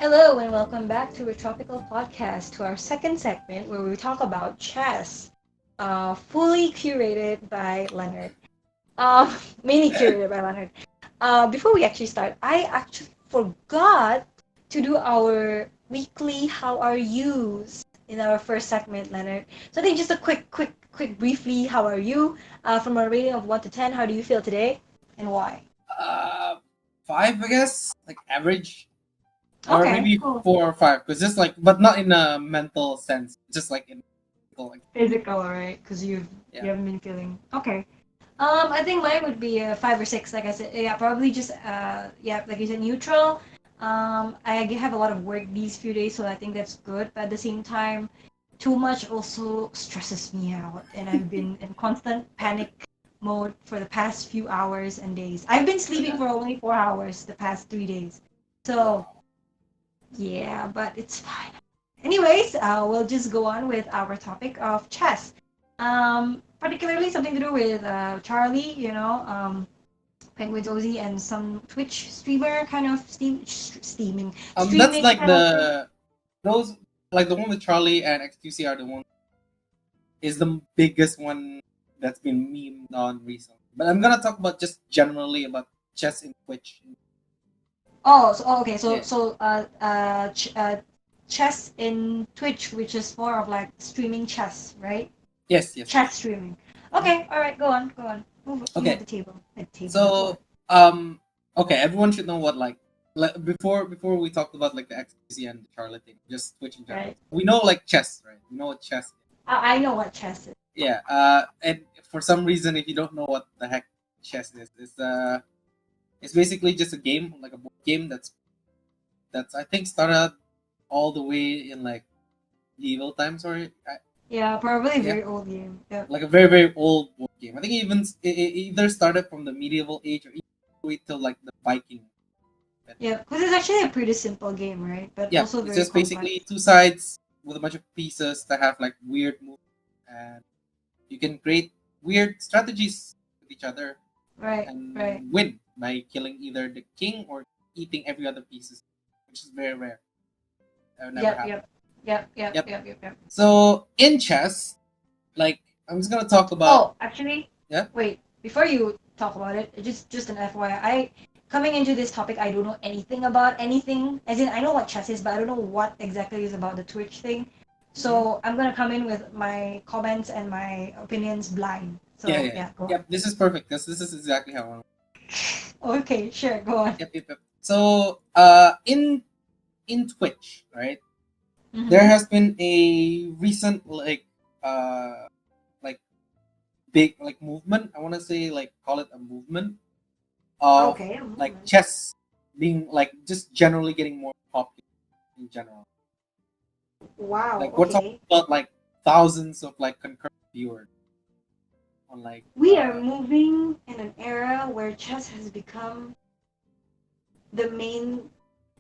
Hello and welcome back to Retropical podcast, to our second segment where we talk about chess, fully curated by Leonard. Um, mainly curated by Leonard. Before we actually start, I actually forgot to do our weekly "How are yous" in our first segment, Leonard. So I think just a quick, briefly, how are you? From a rating of 1 to 10, how do you feel today, and why? Uh, Five, I guess, like average, or Okay, maybe cool. 4 or 5, because just like, but not in a mental sense, just like in physical, like Physical, right? Because you yeah. haven't been feeling okay. I think mine would be a 5 or 6. Like I said, yeah, probably just yeah, like you said, neutral. I have a lot of work these few days, so I think that's good. But at the same time, too much also stresses me out, and I've been in constant panic mode for the past few hours and days. I've been sleeping Yeah. for only 4 hours the past 3 days, so Wow. yeah, but it's fine. Anyways, we'll just go on with our topic of chess. Particularly something to do with Charlie, Penguins OZ and some Twitch streamer kind of That's streaming like kind of thing. those like the one with Charlie and XQC are the one is the biggest one that's been memed on recently. But I'm gonna talk about just generally about chess in Twitch. Okay, Yeah. chess in Twitch, which is more of like streaming chess, right? Yes. Yes. Chat streaming. Mhm. Okay, all right, go on. Move Okay. the table, the So floor. okay, everyone should know what like before we talked about like the XQC and the Charlotte thing, just Twitch in general. Right? We know like chess, right? We know what chess is. I know what chess is. Yeah. And for some reason, if you don't know what the heck chess is, it's basically just a game, like a board game that's I think started all the way in like medieval times, or Yeah, probably a yeah, very old game. Yep. like a very old board game. I think it either started from the medieval age or even wait till like the Viking. Yeah, because it's actually a pretty simple game, right? But Yeah, also it's very just basically complex. two sides with a bunch of pieces that have like weird moves, and you can create weird strategies with each other Right, right. and win by killing either the king or eating every other pieces, which is very rare. That would never Yep, happen. yep. Yep, yep, Yep. yep, yep, yep. So in chess, like I'm just gonna talk about Oh, actually, yeah. wait. Before you talk about it, just an FYI. Coming into this topic, I don't know anything about anything. As in, I know what chess is, but I don't know what exactly is about the Twitch thing. Mhm. So I'm gonna come in with my comments and my opinions blind. Yeah, So yeah, yeah, go on. yep. This is perfect because this is exactly how I want. Okay, sure, go on. Yep. So in Twitch, right? There Mm-hmm. has been a recent like big like movement. I want to say like call it a movement of Okay. like Mm-hmm. chess being like just generally getting more popular in general. Wow. Like we're talking Okay. about like thousands of like concurrent viewers on like We are moving in an era where chess has become the main.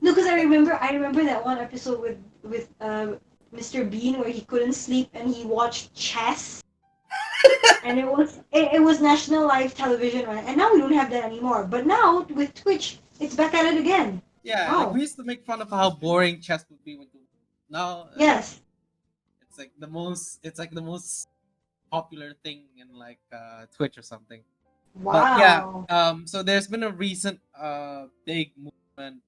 No, because yeah. I remember that one episode with Mr. Bean where he couldn't sleep and he watched chess, and it was national live television, right? And now we don't have that anymore. But now with Twitch, it's back at it again. Yeah, like Wow. we used to make fun of how boring chess would be when you now Yes. it's like the most popular thing in like Twitch or something. But yeah, Wow. so there's been a recent big movement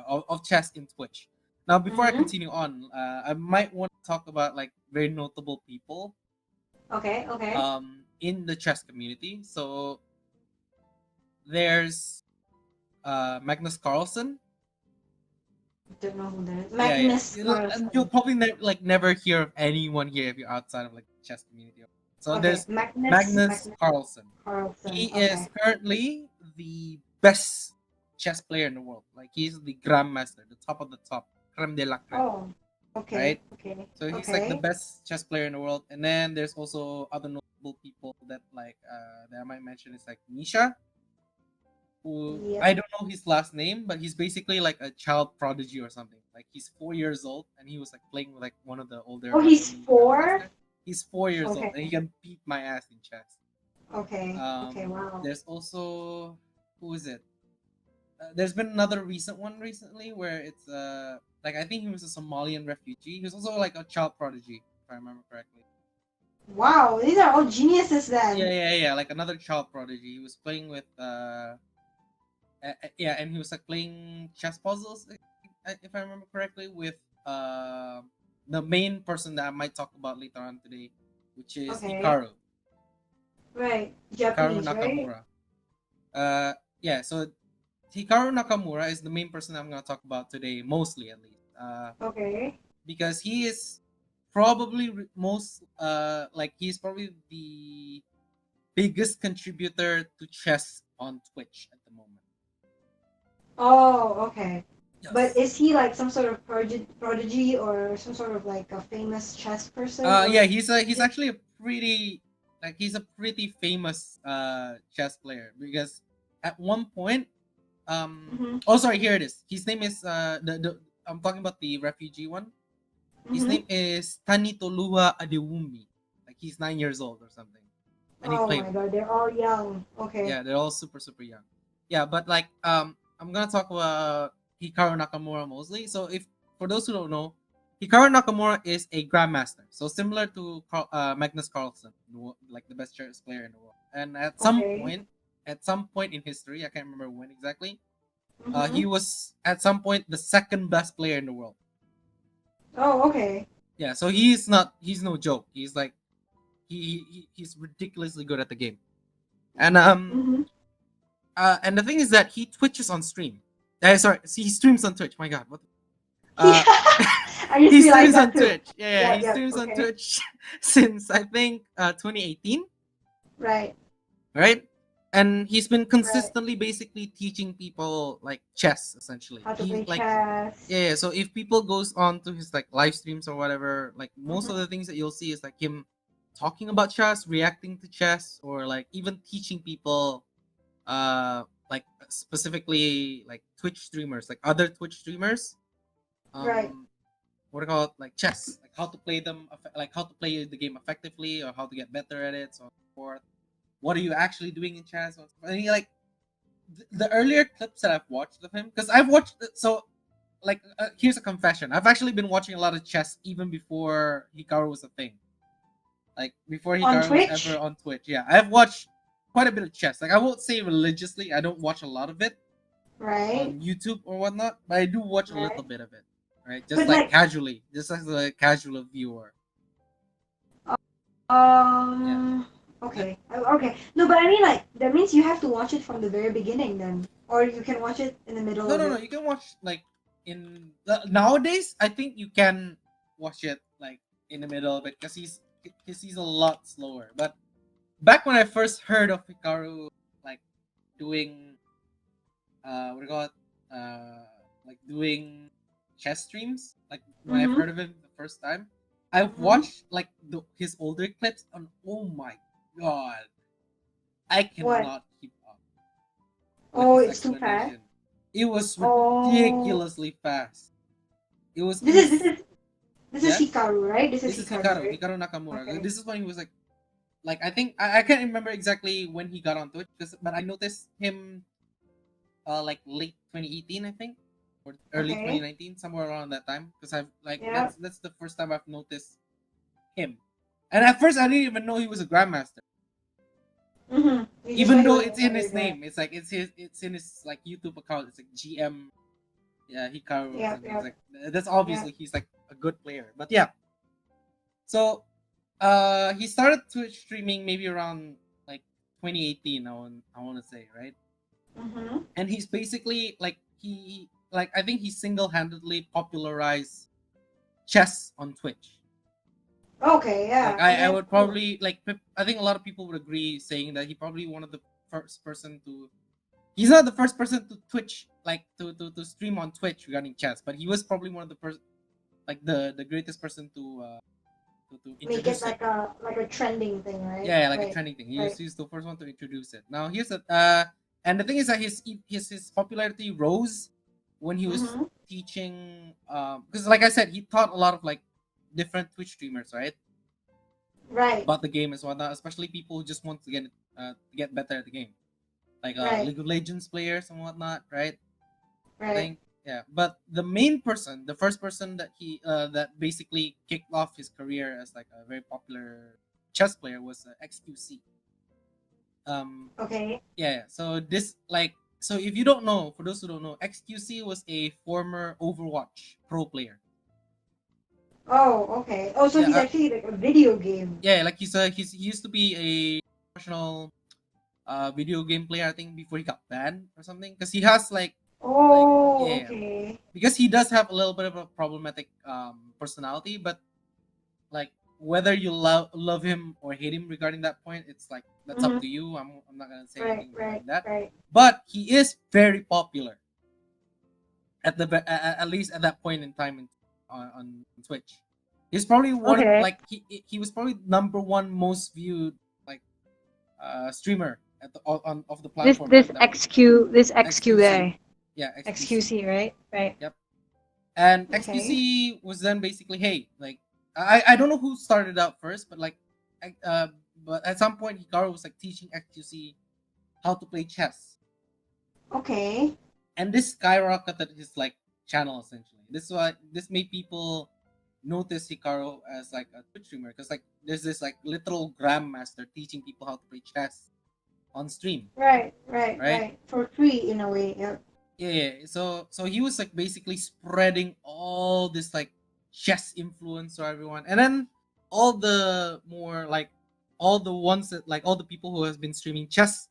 of chess in Twitch. Now, before I Mm-hmm. continue on, I might want to talk about like very notable people Okay. Okay. in the chess community. So there's Magnus Carlsen. Don't know who that is. Yeah. Magnus And you'll Carlsen. probably like never hear of anyone here if you're outside of like the chess community. So Okay. there's Magnus Magnus Carlsen. Carlsen. He is Okay. currently the best chess player in the world. Like he's the grandmaster, the top of the top, creme de la creme, Oh. Okay. right? Okay. So he's like the Okay. best chess player in the world. And then there's also other notable people that like that I might mention is like Misha, who Yep. I don't know his last name, but he's basically like a child prodigy or something. Like he's 4 years old and he was like playing with like one of the older Oh, he's Russian 4? grandmasters. He's 4 years old Okay. and he can beat my ass in chess. Okay. Wow. There's also who is it? there's been another recent one recently where it's like I think he was a Somalian refugee. He was also like a child prodigy, if I remember correctly. Wow, these are all geniuses Yeah, then. yeah, yeah. Like another child prodigy. He was playing with yeah, and he was like playing chess puzzles, if I remember correctly, with the main person that I might talk about later on today, which is Okay. Hikaru. Right. Hikaru Japanese, right? Nakamura. Uh, yeah. So Hikaru Nakamura is the main person I'm gonna talk about today, mostly at least. Okay. Because he is probably most like he's probably the biggest contributor to chess on Twitch at the moment. Oh, okay. But Yes. is he like some sort of prodigy or some sort of like a famous chess person Yeah, or he's actually a pretty like he's a pretty famous chess player because at one point Mhm. oh sorry, here it is. His name is the I'm talking about the refugee one. His Mhm. name is Tanitoluwa Adewumi. Like he's 9 years old or something. And he Oh played my god, they're all young. Okay. yeah, they're all super super young. Yeah, but like I'm gonna talk about Hikaru Nakamura mostly. So if for those who don't know, Hikaru Nakamura is a grandmaster. So similar to Magnus Carlsen, like the best chess player in the world. And Okay. at some point in history, I can't remember when exactly, he Mhm. was at some point the second best player in the world. Oh, okay. Yeah, so he's no joke. He's like he's ridiculously good at the game. And Mhm. and the thing is that he twitches on stream. Sorry, see, he streams on Twitch. My God, what? Yeah. I just He realized streams that on too. Twitch. Yeah, Yep, he yep. streams on Okay. Twitch since I think 2018, Right. right? And he's been Right. consistently, basically teaching people like chess. Essentially, How to he play like chess. yeah. So if people goes on to his like live streams or whatever, like most of Mhm. the things that you'll see is like him talking about chess, reacting to chess, or like even teaching people like specifically like Twitch streamers, like other Twitch streamers, Right. um what do you call it, like chess, like how to play them, like how to play the game effectively or how to get better at it, so on and so forth. What are you actually doing in chess? I mean, like the earlier clips that I've watched of him, because I've watched so like here's a confession. I've actually been watching a lot of chess even before Hikaru was a thing. Like before On Hikaru was ever Twitch? on Twitch. Yeah, I've watched quite a bit of chess. Like I won't say religiously. I don't watch a lot of it Right. on YouTube or whatnot, but I do watch a little Right. bit of it. Right, just But like like casually, just as a casual viewer. Yeah. Um. Uh, Okay. Okay. No, but I mean, like, that means you have to watch it from the very beginning, then, or you can watch it in the middle No, of no, no. it. You can watch like in nowadays. I think you can watch it like in the middle of it because he's a lot slower. But back when I first heard of Hikaru, like doing what do you call it? Like doing chess streams. Like when I've Mm-hmm. heard of him the first time, I've Mm-hmm. watched like his older clips, and oh my god, I What? cannot keep up with Oh, his it's too fast. explanation. It was Oh, ridiculously fast. It was this is this ins. is this is Yeah, Hikaru, right? This is this is Hikaru, Hikaru, right? Hikaru Nakamura. Okay. This is when he was like I think I can't remember exactly when he got on Twitch, but I noticed him like late 2018, I think, or early Okay. 2019, somewhere around that time. Because I've like Yeah. that's the first time I've noticed him. And at first, I didn't even know he was a grandmaster, Mm-hmm. You just thought even he though was it's in another his guy. name. It's in his like YouTube account. It's like GM, yeah, Hikaru or Yeah. something. It's Yeah. like that's Yeah. obviously he's like a good player. But yeah, so he started Twitch streaming maybe around like 2018. I want to say, right? Mm-hmm. And he's basically like like I think he single-handedly popularized chess on Twitch. Okay. Like Yeah. I I guess. would probably like I think a lot of people would agree saying that he probably one of the first person to he's not the first person to Twitch like to stream on Twitch regarding chess, but he was probably one of the first like the greatest person to Make it introduce it. like a trending thing, right? Yeah, like a Right. trending thing. Right. He's the first one to introduce it. Now here's the and the thing is that his popularity rose when he was Mm-hmm. teaching because like I said, he taught a lot of like different Twitch streamers, right? Right. About the game and whatnot, especially people who just want to get better at the game. Like Right. League of Legends players and whatnot, right? Right. Thing. Yeah, but the main person, the first person that he that basically kicked off his career as like a very popular chess player was XQC. Um, Okay. yeah. So this like so if you don't know, for those who don't know, XQC was a former Overwatch pro player. Oh, okay. Oh, so Yeah, he's actually like a video game. yeah. Like he used to be a professional video game player. I think before he got banned or something, because he has like Oh, yeah, okay. because he does have a little bit of a problematic personality, but like whether you love him or hate him regarding that point, it's like that's up Mm-hmm. to you. I'm not gonna say Right, anything right, regarding that, right. but he is very popular at least at that point in time on Twitch. He's probably one of Okay. like he was probably number one most viewed like streamer at the on of the This platform this at that point. XQ this XQ XQC, guy. yeah, XQC. XQC, right? Right. Yep. And Okay. XQC was then basically, hey, like I don't know who started out first, but like, but at some point Hikaru was like teaching XQC how to play chess, Okay. and this skyrocketed his like channel essentially. This made people notice Hikaru as like a Twitch streamer because like there's this like literal grandmaster teaching people how to play chess on stream, Right, right, right? right. For free in a way. Yeah. Yeah. So he was like basically spreading all this like chess influence to everyone, and then all the more like all the ones that like all the people who has been streaming chess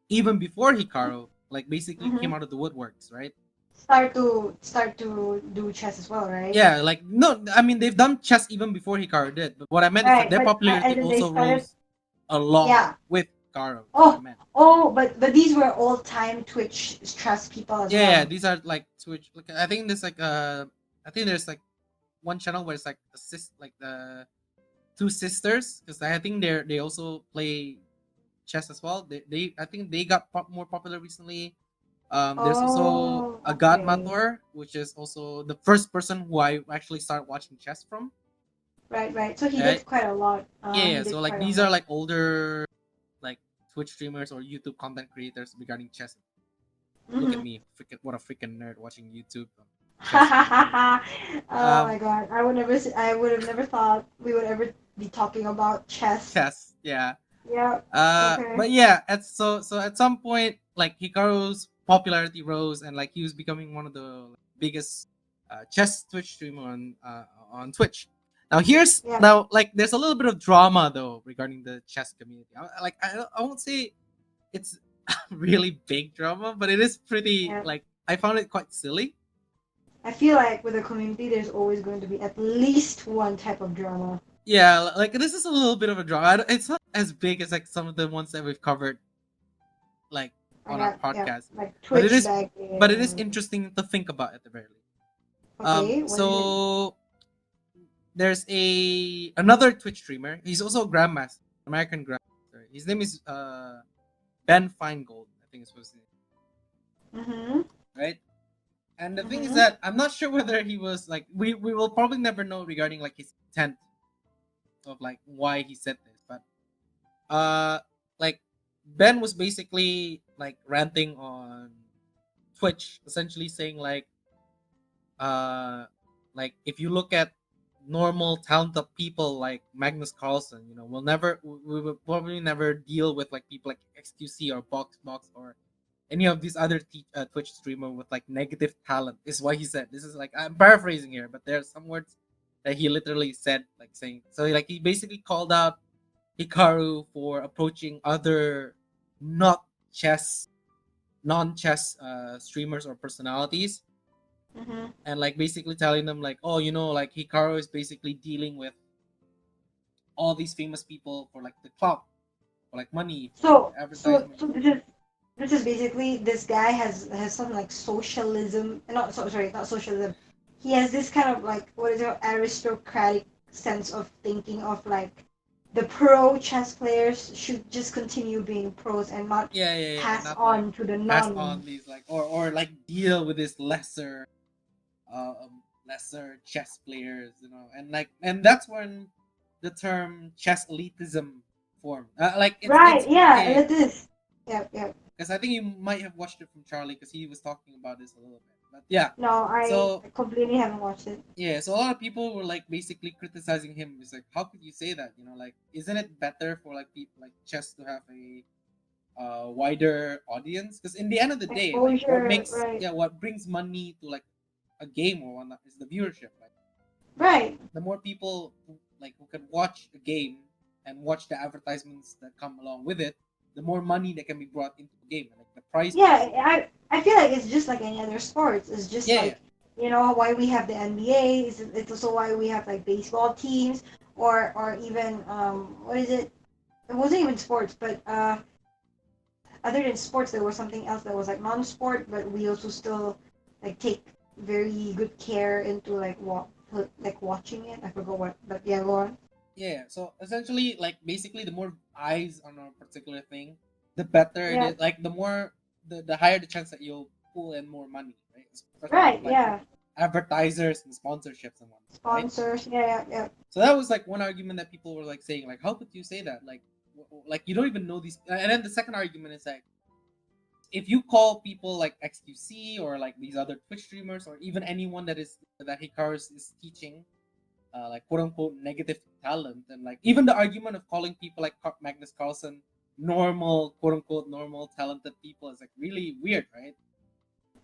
even before Hikaru like basically Mm-hmm. came out of the woodworks, right? Start to do chess as well, right? Yeah, like no, I mean they've done chess even before Hikaru did, but what I meant is that Right, their but popularity and then they also started. rose along Yeah. with Hikaru. Is what I Oh, meant. oh, but these were all time Twitch chess people as Yeah, well. these are like Twitch. Like I think there's like I think there's like one channel where it's like the like the two sisters because I think they also play chess as well. They I think they got more popular recently. There's also Oh, a okay. godmother, which is also the first person who I actually started watching chess from. Right, right. So he Right? did quite a lot. He Yeah. So did like quite a these are lot. like older like Twitch streamers or YouTube content creators regarding chess. Look at Mm-hmm. me, freaking what a freaking nerd watching YouTube chess YouTube. Oh my Um, God. I would have never thought we would ever be talking about chess. chess. Yeah. Yeah. Okay. But yeah, so at some point, like Hikaru's popularity rose, and like he was becoming one of the biggest chess Twitch streamer on Twitch. Yeah. Now like there's a little bit of drama though regarding the chess community. I won't say it's really big drama, but it is pretty Yeah. like I found it quite silly. I feel like with a community, there's always going to be at least one type of drama. Yeah, like this is a little bit of a drama. It's not as big as like some of the ones that we've covered like on our Yeah, podcast. like But it Twitch is but it is bagging. interesting to think about at the very least. Okay, what is it? So there's another Twitch streamer. He's also a grandmaster, American grandmaster. His name is Ben Feingold. I think it's his name, Mm-hmm. right? And the thing is Mm-hmm. that I'm not sure whether he was like we will probably never know regarding like his intent of like why he said this, but like Ben was basically like ranting on Twitch, essentially saying uh like if you look at normal talented people like Magnus Carlsen, you know, we will probably never deal with like people like XQC or Box or any of these other Twitch streamer with like negative talent is what he said. This is like I'm paraphrasing here, but there's some words that he literally said, like saying so. Like he basically called out Hikaru for approaching other not chess, non-chess streamers or personalities, Mm-hmm. and like basically telling them like, oh, you know, like Hikaru is basically dealing with all these famous people for like the clout, for like money, for like So, so, advertisement. so this is basically this guy has some like socialism. Not so sorry, not socialism. He has this kind of like what is it, aristocratic sense of thinking of like the pro chess players should just continue being pros and not Yeah, and pass not like on to the pass non. on these like or like deal with this lesser chess players, you know, and like and that's when the term chess elitism formed. Like Right? Yeah, yeah, elitist. Yep, yep. Because I think you might have watched it from Charlie because he was talking about this a little bit. But yeah, No, I so completely haven't watched it. yeah, so a lot of people were like basically criticizing him. It's like, how could you say that? You know, like, isn't it better for like people like chess to have a wider audience? Because in the end of the day, like, Exposure, right. what brings money to like a game or whatnot is the viewership. Like, Right. the more people who can watch a game and watch the advertisements that come along with it, the more money that can be brought into the game and like the prize Yeah, pools. I feel like it's just like any other sports. It's just Yeah, yeah, like, why we have the NBA. It's also why we have like baseball teams, or even what is it? It wasn't even sports, but other than sports, there was something else that was like non-sport, but we also still like take very good care into like watching it. I forgot what, but yeah, go on. yeah. So essentially, like basically, the more eyes on a particular thing, the better it Yeah, is. Like the higher the chance that you'll pull in more money, right? Especially right. from like Yeah, advertisers and sponsorships and whatnot, right? sponsors. Yeah, yeah, yeah. So that was like one argument that people were like saying, like, how could you say that? Like, like you don't even know these. And then the second argument is like, if you call people like XQC or like these other Twitch streamers or even anyone that Hikaru is teaching, like quote unquote negative talent, and like even the argument of calling people like Magnus Carlsen normal, quote unquote normal talented people is like really weird, right?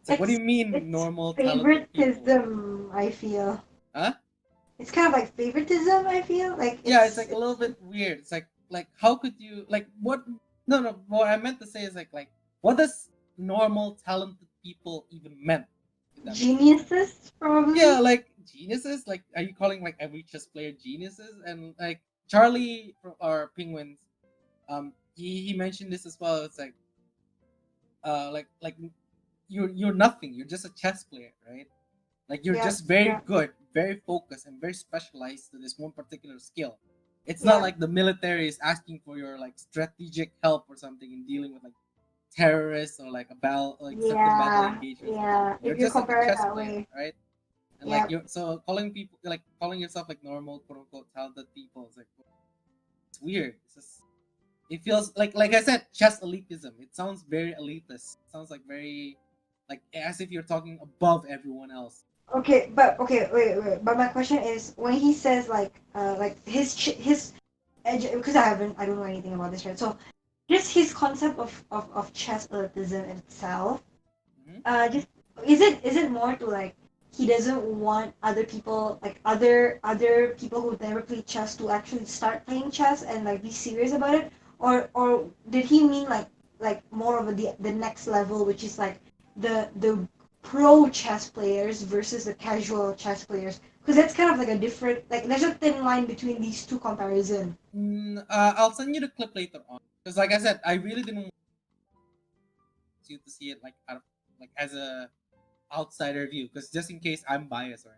It's like, what do It's you mean it's normal talented people? favoritism. I feel Huh? it's kind of like favoritism. I feel like Yeah, it's like a it's little bit weird. It's like how could you like what? No, what I meant to say is like what does normal talented people even meant, if that makes any sense? geniuses Yeah, probably. like geniuses. Like, are you calling like every chess player geniuses? And like Charlie from our Penguins, he mentioned this as well. It's like like you're nothing. You're just a chess player, right? Like you're Yeah, just very yeah, good, very focused, and very specialized to this one particular skill. It's not yeah, like the military is asking for your like strategic help or something in dealing with like terrorists or like certain battle yeah, engagements or something. yeah. You're If you just like a compare it chess that player, way, right? And like yeah. you're so calling yourself like normal quote unquote talented people is like it's weird. It's just it feels like I said, chess elitism. It sounds very elitist. It sounds like very like as if you're talking above everyone else. Okay, wait. But my question is, when he says like because I don't know anything about this, right? So just his concept of chess elitism itself, Hmm. just is it more to like he doesn't want other people like other people who never played chess to actually start playing chess and like be serious about it, or did he mean like more of the next level, which is like the pro chess players versus the casual chess players, because that's kind of like a different, like there's a thin line between these two comparison. I'll send you the clip later on because, like I said, I really didn't want you to see it like out of like as a outsider view because just in case I'm biased or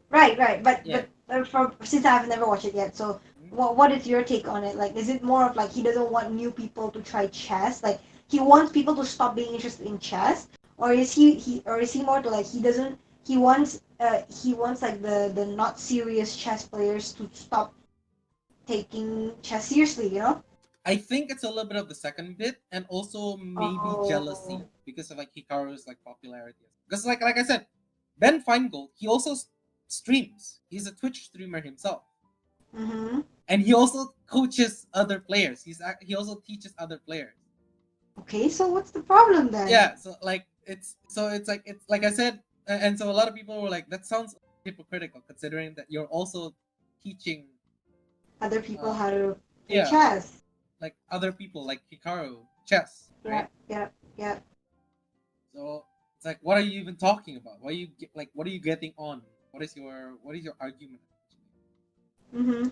Right, but yeah. from since I've never watched it yet, so Mhm. what is your take on it? Like, is it more of like he doesn't want new people to try chess, like he wants people to stop being interested in chess, or is he more to like he wants like the not serious chess players to stop taking chess seriously, you know? I think it's a little bit of the second bit and also maybe Oh, jealousy because of like Hikaru's like popularity. Because like I said, Ben Feingold he also streams. He's a Twitch streamer himself, mm-hmm. and he also coaches other players. He also teaches other players. Okay, so what's the problem then? Yeah, so like it's like I said, and so a lot of people were like, that sounds hypocritical considering that you're also teaching, Other people uh, how to play yeah, chess. like other people like Hikaru chess, Yeah, right? yeah, yeah. So it's like, what are you even talking about? What are you getting on? What is your argument? Mm-hmm.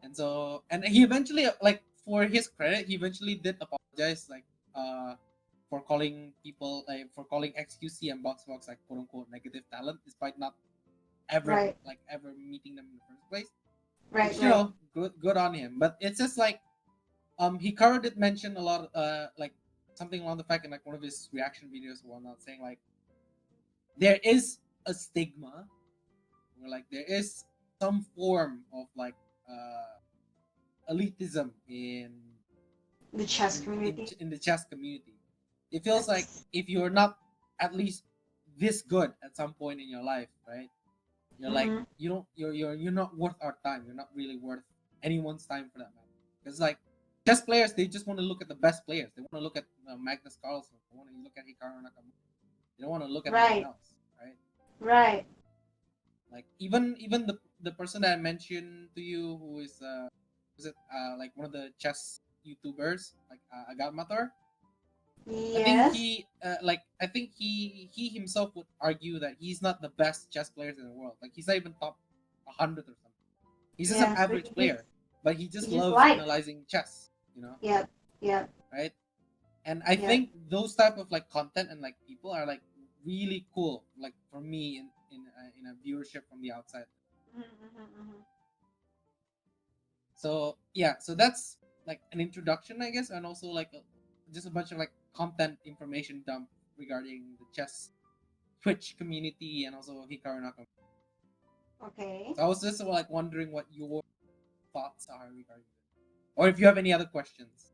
And so and he eventually like for his credit, he eventually did apologize uh for calling people like for calling XQC and Boxbox like quote unquote negative talent, despite not Right, ever meeting them in the first place. right, Which right. good on him. But it's just like Hikaru did mention a lot like something along the fact in like one of his reaction videos or whatnot, saying like there is a stigma or like there is some form of like elitism The chess community. in the chess community. It feels like That's. if you're not at least this good at some point in your life, right? You're like Mm-hmm. you don't you're not worth our time. You're not really worth anyone's time for that matter. Because like chess players, they just want to look at the best players. They want to look at Magnus Carlsen. They want to look at Hikaru Nakamura. They don't want to look at anyone Right. else, right? Right. Like even the person that I mentioned to you, who is was it like one of the chess YouTubers, like Agatmator. I think Yes. he himself would argue that he's not the best chess players in the world. Like he's not even top 100 or something. He's just an Yes. But average player, but he he just just loves likes. analyzing chess. Yep. Yep. Right? And I Yep. think those type of like content and like people are like really cool. Like for me in a viewership from the outside. Mm-hmm. So yeah, so that's like an introduction, I guess, and also like just a bunch of like content information dump regarding the chess Twitch community and also Hikaru Nakamura. Okay. So I was just like wondering what your thoughts are regarding it, or if you have any other questions.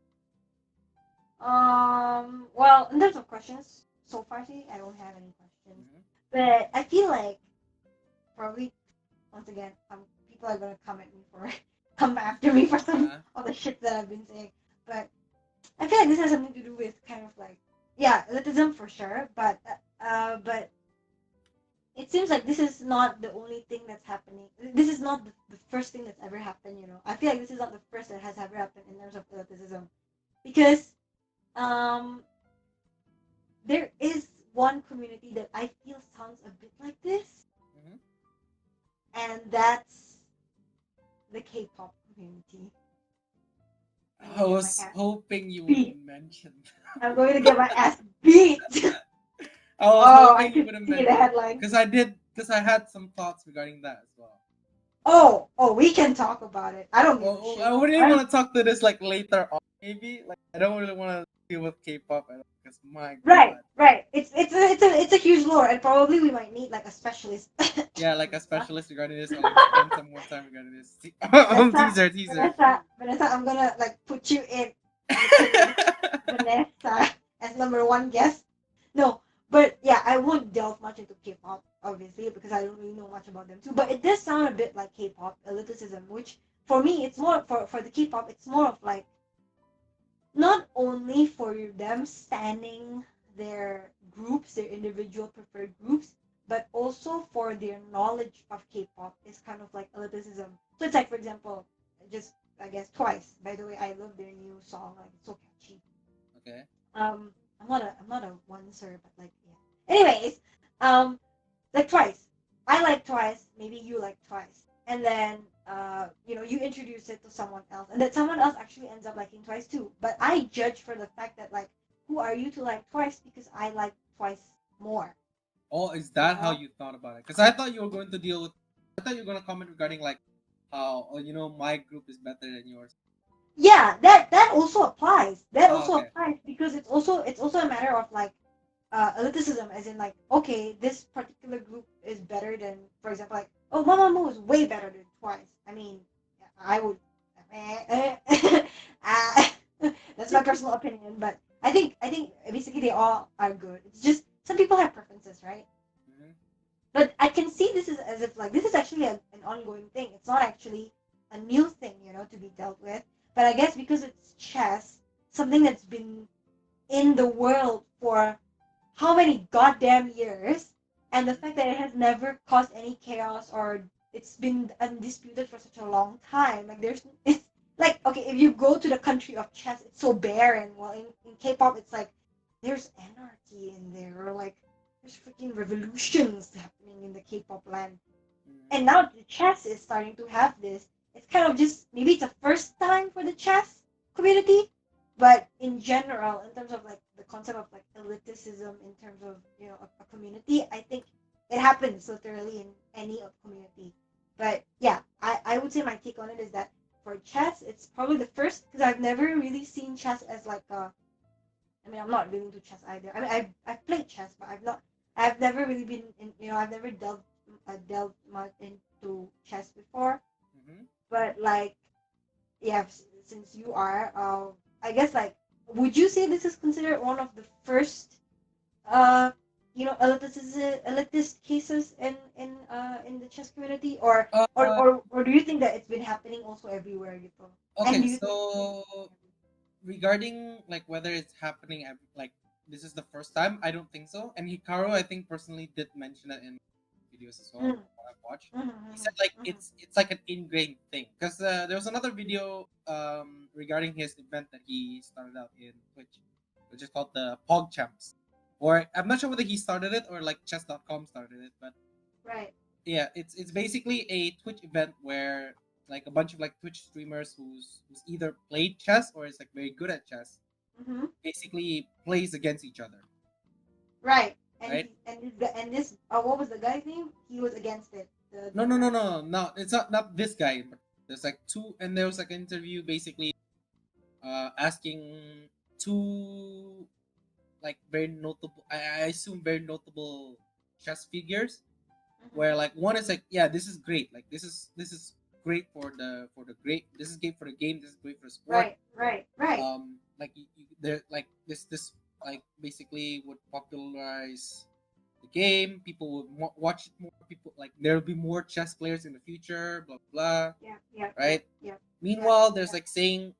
Well, in terms of questions, so far, see, I don't have any questions. Mm-hmm. But I feel like probably once again, people are gonna come at me for come after me for some Uh-huh. of the shit that I've been saying. But I feel like this has something to do with kind of like yeah, elitism for sure. But it seems like this is not the only thing that's happening. This is not the first thing that's ever happened. I feel like this is not the first that has ever happened in terms of elitism, because um there is one community that I feel sounds a bit like this, Mm-hmm. and that's the K-pop community. I'm I gonna get my was ass hoping you would beat. have mentioned. I'm going to get my ass beat. I was Oh, I hoping you can would have see the mentioned headline. because I had some thoughts regarding that as well. Oh, we can talk about it. I don't give a Well, I shit. wouldn't want to talk to this like later on, maybe. Like I don't really want to deal with K-pop at all because my Right, god. right. It's a huge lore, and probably we might need like a specialist. Yeah, like a Vanessa, specialist regarding this. I'll spend some more time regarding this. Vanessa, Teaser. Vanessa. I'm gonna like put you in the category Vanessa as number one guest. No, but yeah, I won't delve much into K-pop, obviously, because I don't really know much about them too. But it does sound a bit like K-pop elititism, which for me, it's more for the K-pop. It's more of like not only for them standing their groups, their individual preferred groups, but also for their knowledge of K-pop is kind of like elitism. So it's like, for example, just I guess Twice. By the way, I love their new song. Like it's so catchy. Okay. I'm not a oncer, but like yeah. Anyways, um, like Twice. I like Twice. Maybe you like Twice, and then you introduce it to someone else, and that someone else actually ends up liking Twice too. But I judge for the fact that like, who are you to like Twice because I like Twice more. Oh, is You that how know? you thought about it? Because I thought you were going to deal with. I thought you were going to comment regarding like how my group is better than yours. Yeah, that also applies. That Oh, also okay. applies because it's also a matter of like elitism, as in like, okay, this particular group is better than, for example, like, oh, Mamamoo is way better than Twice. I mean, I would, uh, that's my personal opinion, but I think basically they all are good. It's just some people have preferences, right? Mm-hmm. But I can see this is as if like this is actually an ongoing thing. It's not actually a new thing, to be dealt with. But I guess because it's chess, something that's been in the world for how many goddamn years, and the Mm-hmm. fact that it has never caused any chaos or it's been undisputed for such a long time. Like it's like, okay, if you go to the country of chess, it's so barren. Well, in K-pop, it's like there's anarchy in there, or like there's freaking revolutions happening in the K-pop land. Mm-hmm. And now the chess is starting to have this. It's kind of just maybe it's a first time for the chess community, but in general, in terms of like the concept of like elitism, in terms of a community, I think it happens literally in any community. But yeah, I would say my take on it is that for chess, it's probably the first because I've never really seen chess as like a. I mean, I'm not really into chess either. I mean, I've played chess, but I've never really been in. I've never delved much into chess before. Mm-hmm. But like, yeah, since you are, I guess like, would you say this is considered one of the first uh elitist cases in the chess community, or Uh, or do you think that it's been happening also everywhere you thought? And okay, do you think it's been so regarding like whether it's happening like this is the first time, I don't think so. And Hikaru, I think personally did mention it in videos as well. happening? What I've watched, Mm, he mhm, said like mhm, it's like an ingrained thing because there was another video regarding his event that he started out in Twitch, which is called the Pog Champs. Or I'm not sure whether he started it or like chess.com started it, but right. yeah, it's basically a Twitch event where like a bunch of like Twitch streamers who's either played chess or is like very good at chess Mm-hmm. basically plays against each other, Right. And right? he and this what was the guy's name? He was against it. No, The no, no, guy. no, no. It's not this guy. But there's like two, and there was like an interview basically asking two like very notable, I assume very notable chess figures, Mm-hmm. where like one is like, yeah, this is great, like this is great for the great, this is great for the game, this is great for the sport. Right. Right. Right. Like there like this like basically would popularize the game. People would watch it more. People like there'll be more chess players in the future. Blah blah. Yeah. Yeah. Yeah. Right. Yeah. Yeah. Meanwhile, there's Yeah. like saying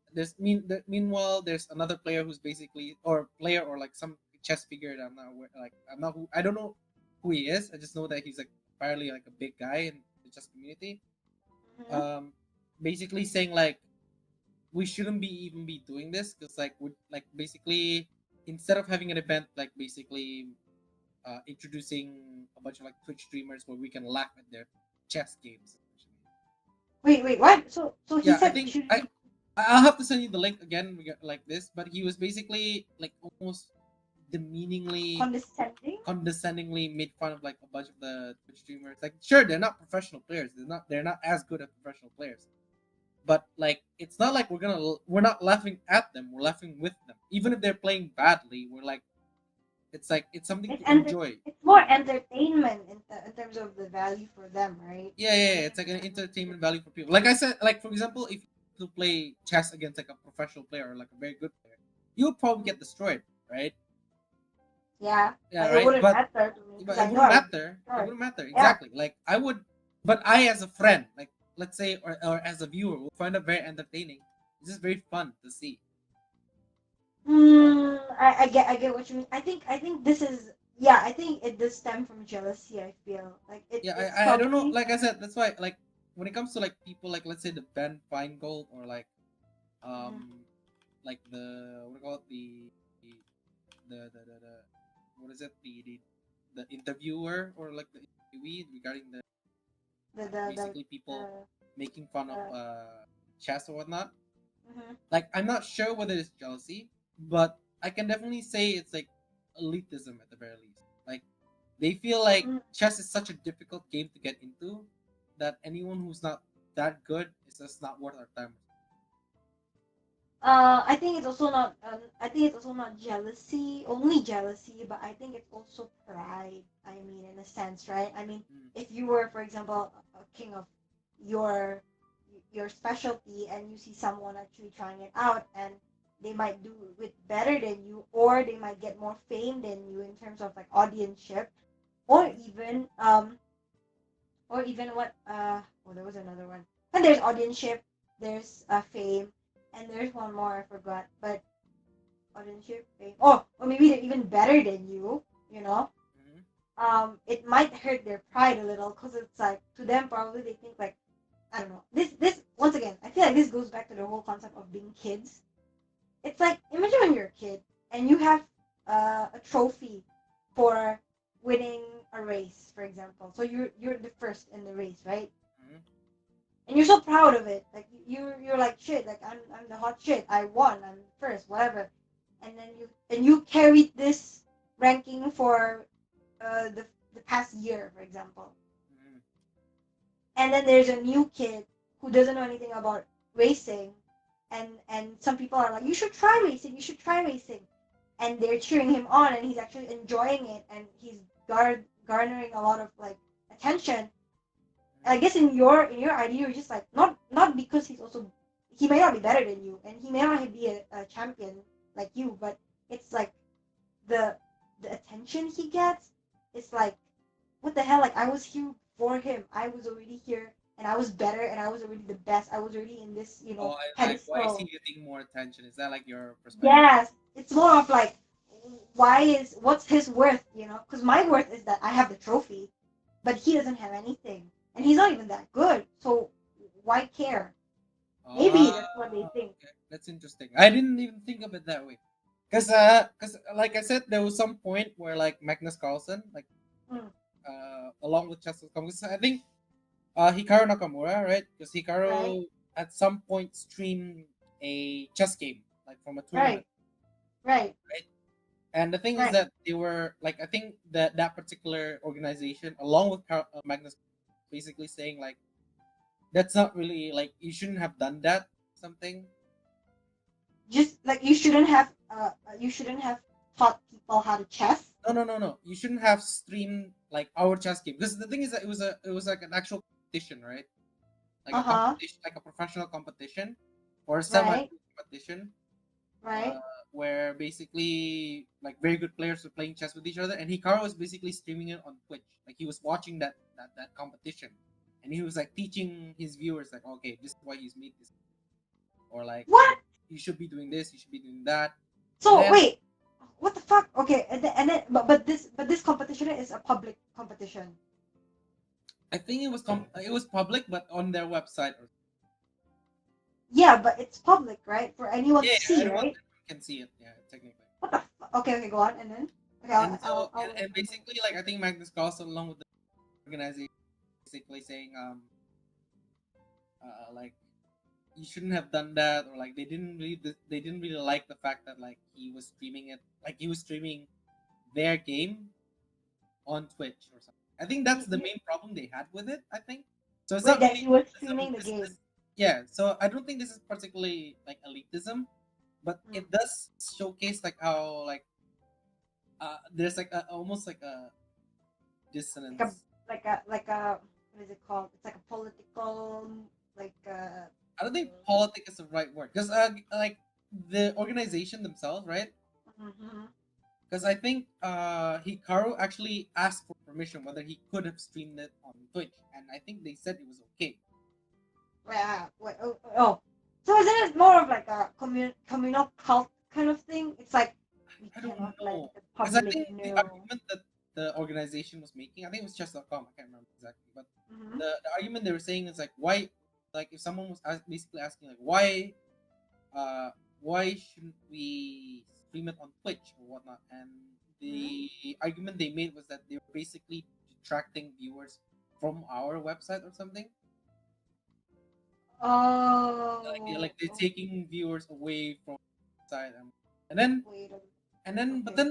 meanwhile there's another player who's basically or player or like some chess figure that I'm not aware, like I'm not who, I don't know who he is. I just know that he's like apparently like a big guy in the chess community. Mm-hmm. Um, basically saying like we shouldn't be even be doing this because like would like basically instead of having an event like basically introducing a bunch of like Twitch streamers where we can laugh at their chess games. Essentially. Wait. Wait. What? So he Yeah, I said think should I we I'll have to send you the link again like this, but he was basically like almost demeaningly, condescending? condescendingly made fun of like a bunch of the Twitch streamers. Like, sure, they're not professional players. They're not as good as professional players. But like, it's not like we're not laughing at them. We're laughing with them, even if they're playing badly. We're like, it's like it's something It's to enter- enjoy. it's more entertainment in terms of the value for them, right? Yeah, yeah, yeah, it's like an entertainment value for people. Like I said, like for example, if you play chess against like a professional player or like a very good player, you would probably get destroyed, right? Yeah, Yeah, but it right. wouldn't matter to me because But it I know wouldn't I would be matter. It destroyed. wouldn't matter Yeah. exactly. Like I would, but I as a friend, like let's say, or as a viewer, will find it very entertaining. It's just very fun to see. I get what you mean. I think this is, yeah. I think it does stem from jealousy. I feel like Yeah, it's I don't know. probably. Like I said, that's why. Like when it comes to like people, like let's say the Ben Feingold or Mhm. um like the what do you call it the what is it the interviewer or like the interviewee regarding the the the the, basically people the, making fun of the chess or whatnot. mhm. Like I'm not sure whether it's jealousy, but I can definitely say it's like elitism at the very least. Like they feel like Mm. chess is such a difficult game to get into that anyone who's not that good is just not worth our time. I think it's also not. I think it's also not jealousy, only jealousy, but I think it's also pride. I mean, in a sense, right? I mean, Mm, if you were, for example, a king of your your specialty, and you see someone actually trying it out, and they might do it better than you, or they might get more fame than you in terms of like audienceship, or mm, even what oh, there was another one. And there's audienceship, there's fame, and there's one more I forgot, but audienceship, fame, oh, or maybe they're even better than you, you know. mm, It might hurt their pride a little, because it's like, to them probably they think like, I don't know, this once again, I feel like this goes back to the whole concept of being kids. It's like, imagine when you're a kid and you have a trophy for winning a race, for example. So you're the first in the race, right? mm, And you're so proud of it. Like you're like, shit. Like I'm the hot shit. I won. I'm first. Whatever. And then you carried this ranking for the past year, for example. mm, And then there's a new kid who doesn't know anything about racing, and some people are like, you should try racing. You should try racing. And they're cheering him on, and he's actually enjoying it, and he's garnering a lot of like attention. I mm, guess in your idea, you're just like, not because he's also he may not be better than you, and he may not be a champion like you, but it's like the the attention he gets. It's like, what the hell? Like, I was here for him. I was already here, and I was better, and I was already the best. I was already in this, Oh, and like, why is he pedestal. getting more attention? Is that like your perspective? Yes, it's more of like, what's his worth? Because my worth is that I have the trophy, but he doesn't have anything, and he's not even that good. So why care? Maybe Ah, that's what they think. okay. That's interesting. I didn't even think of it that way. Cause like I said, there was some point where like Magnus Carlsen, like Mm, along with Chess.com, because I think Hikaru Nakamura, right? Because right, Hikaru at some point streamed a chess game, like from a tournament, right, right, right? And the thing is right. that they were like, I think that that particular organization, along with Magnus, basically saying like that's not really like you shouldn't have done that. Something. Just like you shouldn't have taught people how to chess. No, no, no, no. You shouldn't have streamed like our chess game because the thing is that it was like an actual competition, right? Like Uh a huh. competition, like a professional competition or a semi Right, competition, uh, right. where basically like very good players were playing chess with each other, and Hikaru was basically streaming it on Twitch. Like he was watching that competition, and he was like teaching his viewers like, okay, this is why he's made this, or like What? you should be doing this, you should be doing that, and So then wait, what the fuck? Okay, and then but this competition is a public competition. I think it was public, but on their website. Or Yeah, but it's public, right? For anyone yeah, to see, anyone right? can see it. Yeah, technically. What the? Okay, okay, go on, and then okay, And so I'll and listen. basically, like I think Magnus Carlsen, along with the organization, basically saying like you shouldn't have done that, or like they didn't really like the fact that like he was streaming it, like he was streaming their game on Twitch or something. I think that's the main problem they had with it. I think so. It's Wait, not that really he was elitism. streaming the game. Yeah. So I don't think this is particularly like elitism, but Mm. it does showcase like how like there's like almost like a Like a dissonance. like a what is it called? It's like a political like I don't think politic is the right word because like the organization themselves, right? mm-hmm. Because I think Hikaru actually asked for permission whether he could have streamed it on Twitch, and I think they said it was okay. Wait, oh. So isn't it more of like a communal cult kind of thing? It's like we I don't cannot let know the because I public think the know. argument that the organization was making, I think it was chess.com, I can't remember exactly, but Mm-hmm. the argument they were saying is like why, like if someone was basically asking like uh why shouldn't we stream it on Twitch or whatnot, and Mm-hmm. the argument they made was that they were basically detracting viewers from our website or something. Like Oh, they're oh, taking viewers away from the site, and then wait a but okay.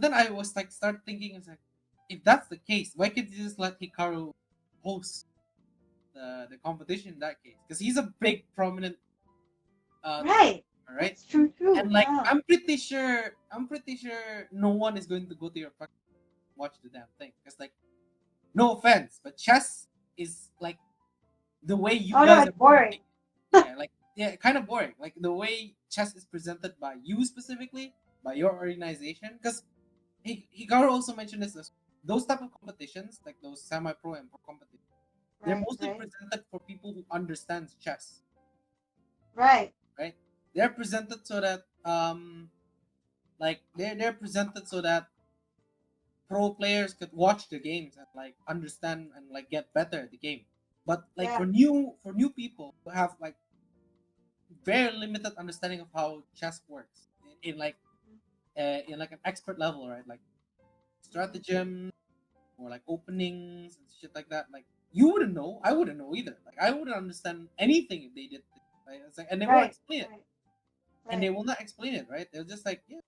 then I was like start thinking, it's like if that's the case, why can't you just let Hikaru host the competition in that case? Because he's a big prominent Right. right? That's true. And like Yeah. I'm pretty sure no one is going to go to your fucking watch the damn thing. Because like no offense, but chess is like the way you Oh no, guys it's are boring. presenting. Yeah, like yeah, kind of boring. Like the way chess is presented by you specifically, by your organization. Because Hikaru also mentioned this as those type of competitions, like those semi-pro and pro competitions, they're Right, mostly right, presented for people who understands chess, right. right? They're presented so that like they're presented so that pro players could watch the games and like understand and like get better at the game. But like Yeah. for new people who have like very limited understanding of how chess works in like an expert level, right? Like Mm-hmm. stratagem or like openings and shit like that. Like you wouldn't know, I wouldn't know either. Like I wouldn't understand anything if they did this, right? It's like, and they won't Right, explain it, right, and they right. will not explain it, right? They're just like, yeah,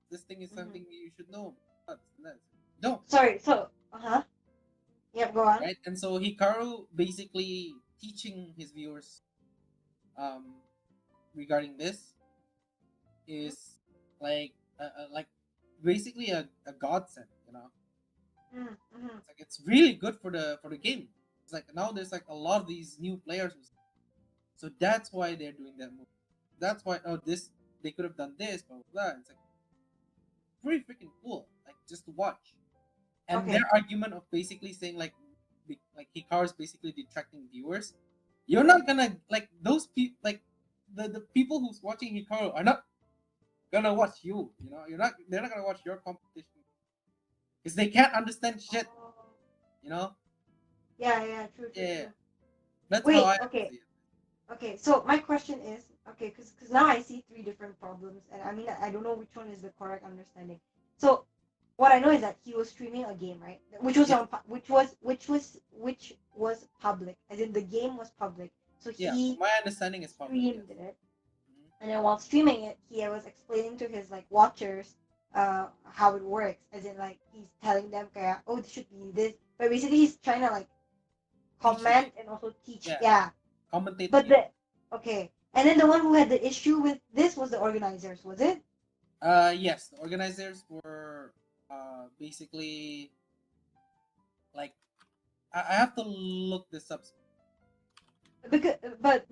this thing is Mm-hmm. something you should know. But don't, Sorry. So, uh-huh. Yep. Go on. right? And so Hikaru basically teaching his viewers um regarding this Mm-hmm. is like basically a godsend, you know. Mm-hmm. It's like it's really good for the game. It's like now there's like a lot of these new players who So that's why they're doing that move. That's why this they could have done this, blah blah blah. It's like pretty freaking cool. Like just to watch. And their Okay. argument of basically saying like Hikaru's basically detracting viewers. You're not gonna like those people like the people who's watching Hikaru are not gonna watch you. You know, they're not gonna watch your competition because they can't understand shit. Oh. You know, Yeah, yeah, true, true, yeah. true. That's how Wait, I okay. see it. Okay, so my question is, okay, because now I see three different problems, and I mean I don't know which one is the correct understanding. So what I know is that he was streaming a game, right? Which was Yeah, on, which was public, as in the game was public. So yeah. From he my understanding, is public. Yes. streamed it, Mhm. and then while streaming it, he was explaining to his like watchers, how it works, as in like he's telling them, kaya, oh, this should be this, but basically he's trying to like Teaching. comment and also teach, Yeah, yeah. commentate to But you. okay, and then the one who had the issue with this was the organizers, was it? Yes. The organizers were basically like I have to look this up. Because but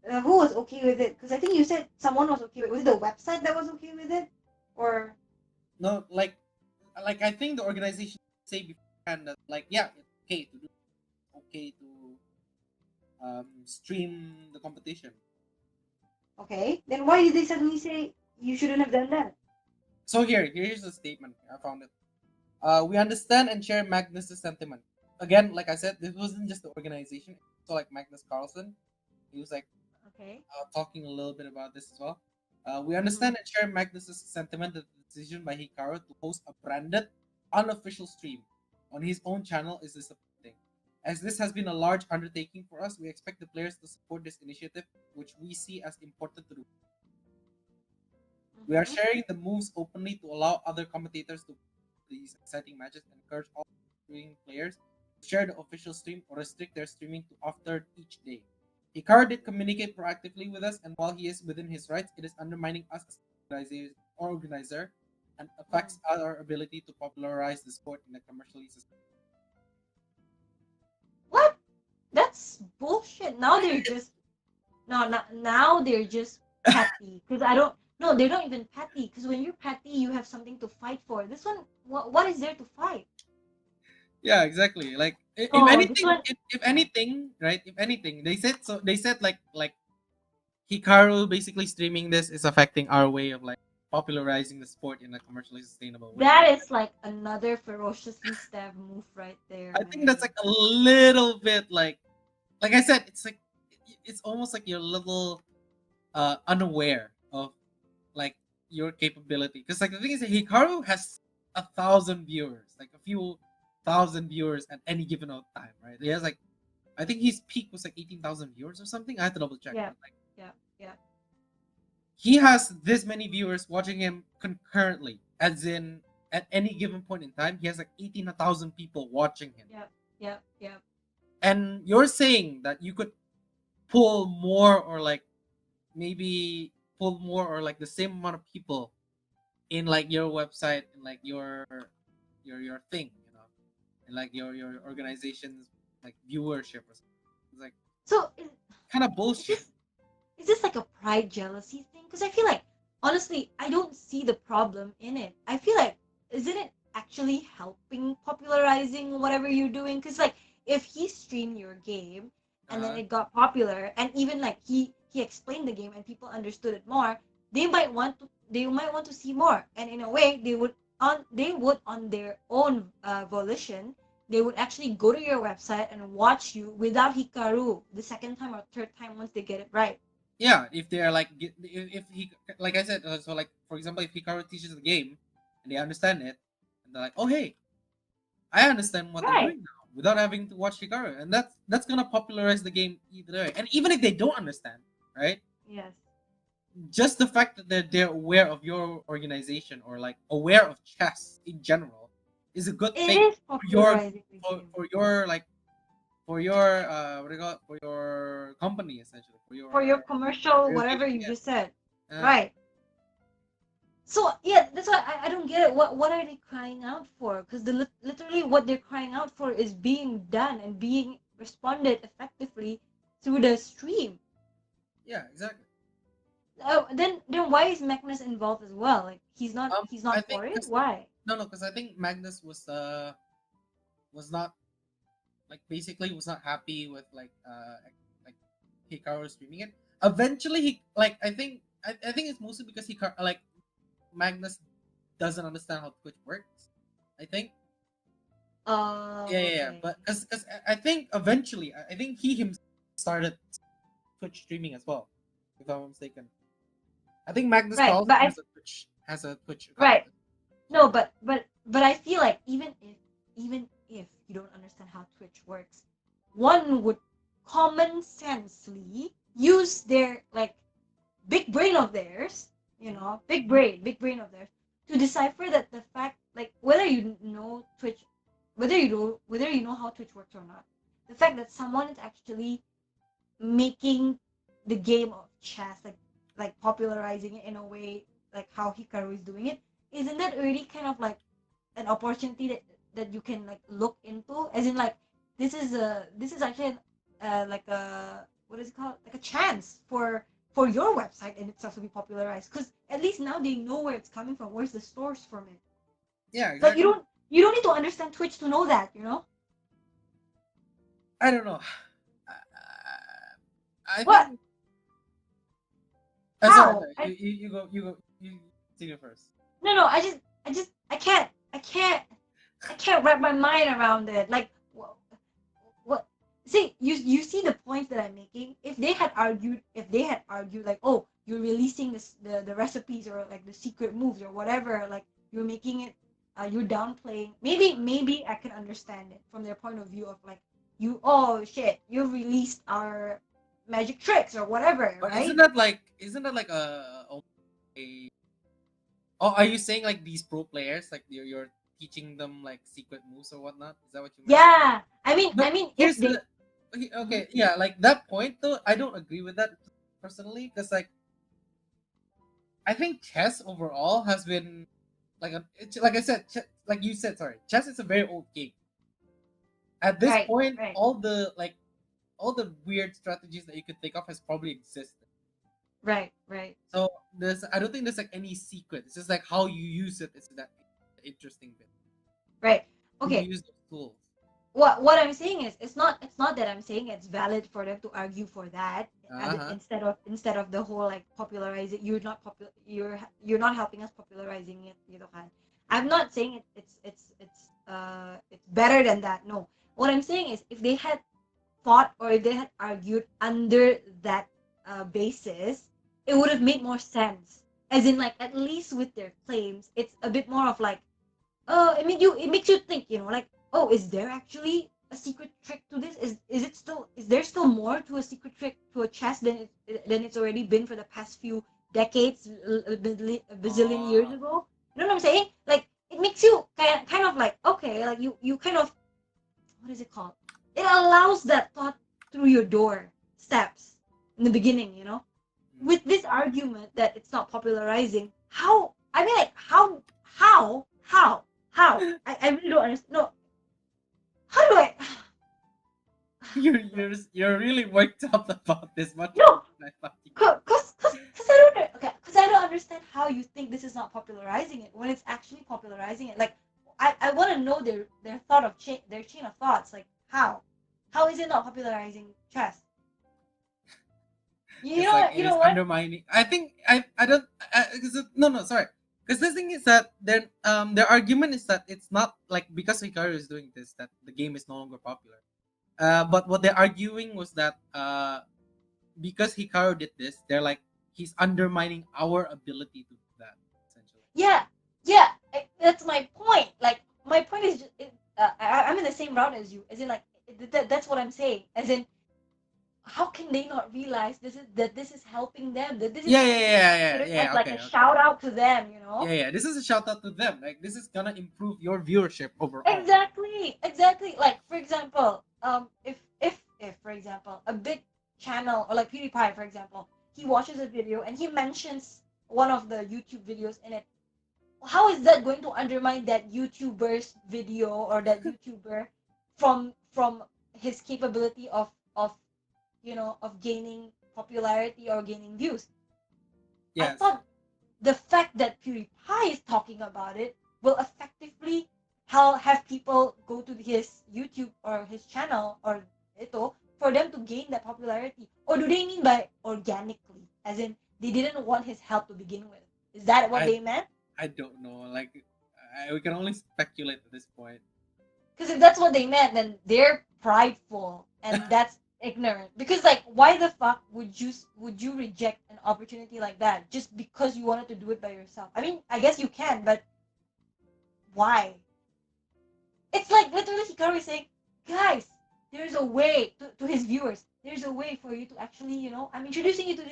who was okay with it? Because I think you said someone was okay with it. Was it the website that was okay with it, or No, like I think the organization say beforehand that like yeah, it's okay to do, okay to stream the competition. okay? Then why did they suddenly say you shouldn't have done that? So here's the statement. I found it. We understand and share Magnus's sentiment. Again, like I said, this wasn't just the organization. So like Magnus Carlsen, he was like Okay. talking a little bit about this as well. We Mm-hmm. understand and share Magnus's sentiment that the decision by Hikaru to host a branded, unofficial stream on his own channel is disappointing. As this has been a large undertaking for us, we expect the players to support this initiative, which we see as important to do. We are Mm-hmm. sharing the moves openly to allow other commentators to these exciting matches and encourage all streaming players to share the official stream or restrict their streaming to after each day. Hikaru did communicate proactively with us, and while he is within his rights, it is undermining us as organizer and Mm. affects our ability to popularize the sport in a commercially sustainable. What? That's bullshit. Now they're just no, not now they're just petty. Because I don't. No, they're not even petty. Because when you're petty, you have something to fight for. This one, what is there to fight? Yeah, exactly. Like if Oh, this anything, one. if Yeah. anything, right? If anything, they said so. They said like Hikaru basically streaming this is affecting our way of like popularizing the sport in a commercially sustainable way. That is like another ferociously stab move right there, I think that's man. like a little bit like I said, it's like it's almost like you're a little unaware of like your capability. Because like the thing is that Hikaru has 1,000 viewers, like a few thousand viewers at any given time, right? He has like I think his peak was like 18,000 viewers or something. I have to double check, Yeah, but like yeah, yeah. he has this many viewers watching him concurrently, as in at any given point in time, he has like 18,000 people watching him. Yep, yep, yep. And you're saying that you could pull more or like maybe pull more or like the same amount of people in like your website and like your thing, you know, and like your organization's like viewership or something. It's like So kind of is bullshit. this like a pride jealousy thing? Because I feel like honestly, I don't see the problem in it. I feel like isn't it actually helping popularizing whatever you're doing? Because like if he streamed your game and then Uh, it got popular, and even like he explained the game and people understood it more, they might want to see more, and in a way they would on their own volition, they would actually go to your website and watch you without Hikaru the second time or third time once they get it right. yeah, if they're like if he like I said, so like for example, if Hikaru teaches the game and they understand it, and they're like, oh hey, I understand what they're Right. doing now without having to watch Hikaru, and that's gonna popularize the game either way. And even if they don't understand, right? Yes. Just the fact that they're aware of your organization or like aware of chess in general is a good It thing is for your popularizing the game. for your like for your what do you call it, for your company essentially For your for commercial, your whatever game. you Yeah. just said. Uh, Right. So yeah, that's why I don't get it. What are they crying out for? Because literally what they're crying out for is being done and being responded effectively through the stream. Yeah, exactly. Then why is Magnus involved as well? Like he's I not think for it. because Why? no, because I think Magnus was not like basically was not happy with like Hikaru streaming it. Eventually, he like I think it's mostly because like Magnus doesn't understand how Twitch works. I think. Yeah. Okay. But because I think eventually, I think he himself started Twitch streaming as well, if I'm not mistaken. I think Magnus Right, Carlson but I has a Twitch account. right. No, So but I feel like even if you don't understand how Twitch works, one would common sensely use their like big brain of theirs, big brain of theirs, to decipher that the fact, like whether you know Twitch, whether you know how Twitch works or not, the fact that someone is actually making the game of chess, like popularizing it in a way like how Hikaru is doing it, isn't that already kind of like an opportunity that you can like look into, as in like this is actually like a, what is it called, like a chance for your website and itself to be popularized, because at least now they know where it's coming from, where's the source from it. yeah, Like exactly. you don't need to understand Twitch to know that, I don't know. I what, think. Sorry, how sorry. I, You take it first. no, I can't wrap my mind around it. Like, what? See, you see the points that I'm making. If they had argued like, oh, you're releasing the recipes or like the secret moves or whatever, like you're making it, you're downplaying. Maybe I can understand it from their point of view of like, oh shit, you released our magic tricks or whatever, But right? isn't that like a oh, are you saying like these pro players like you're teaching them like secret moves or whatnot? Is that what you meant? Yeah, I But mean, if here's they, the okay, Mhm. okay, yeah, like that point though, I don't agree with that personally because like I think chess overall has been like I said, like you said, sorry, chess is a very old game. At this Right, point, right, all the weird strategies that you could think of has probably existed. right, So I don't think there's like any secret. It's just like how you use it is that interesting bit. right. How you Okay, use those tools. what I'm saying is, it's not that I'm saying it's valid for them to argue for that, Uh huh. instead of the whole like popularizing, you're not helping us popularizing it, kan. I'm not saying it's better than that. No, what I'm saying is, if they had thought, or if they had argued under that basis, it would have made more sense. As in, like, at least with their claims, it's a bit more of like, it makes you think, like, oh, is there actually a secret trick to this? Is there still more to a secret trick to a chess than it's already been for the past few decades, a bazillion years Oh. ago? You know what I'm saying? Like, it makes you kind of like, okay, like you kind of, what is it called? It allows that thought through your door steps in the beginning, Mm. with this argument that it's not popularizing. How? I mean, like, how? I really don't understand. No, how do I? No, You're really worked up about this much more no, than I thought you. cause I don't, okay, cause I don't understand how you think this is not popularizing it when it's actually popularizing it. Like, I want to know their thought of their chain of thoughts. Like, how is it not popularizing chess? You It's know like what? it You is know what? undermining. I think I don't. No, sorry. Because the thing is that then their argument is that it's not like because Hikaru is doing this that the game is no longer popular. But what they're arguing was that because Hikaru did this, they're like he's undermining our ability to do that essentially. Yeah, yeah. That's my point. Like, my point is, I'm in the same route as you. As in, like, that's what I'm saying. As in, how can they not realize this is helping them? That this is considered as like Okay, a okay. shout out to them. Yeah. This is a shout out to them. Like this is gonna improve your viewership overall. Exactly, exactly. Like, for example, if for example a big channel, or like PewDiePie, for example, he watches a video and he mentions one of the YouTube videos in it, how is that going to undermine that YouTuber's video, or that YouTuber from his capability of of gaining popularity or gaining views. I Yes. thought the fact that PewDiePie is talking about it will effectively have people go to his YouTube or his channel or ito for them to gain that popularity. Or do they mean by organically, as in they didn't want his help to begin with? Is that what I they meant? I don't know. Like we can only speculate at this point. Because if that's what they meant, then they're prideful and that's ignorant. Because like, why the fuck would you reject an opportunity like that just because you wanted to do it by yourself? I mean, I guess you can, but why? It's like literally Hikaru is saying, guys, there's a way to his viewers. There's a way for you to actually, I'm introducing you to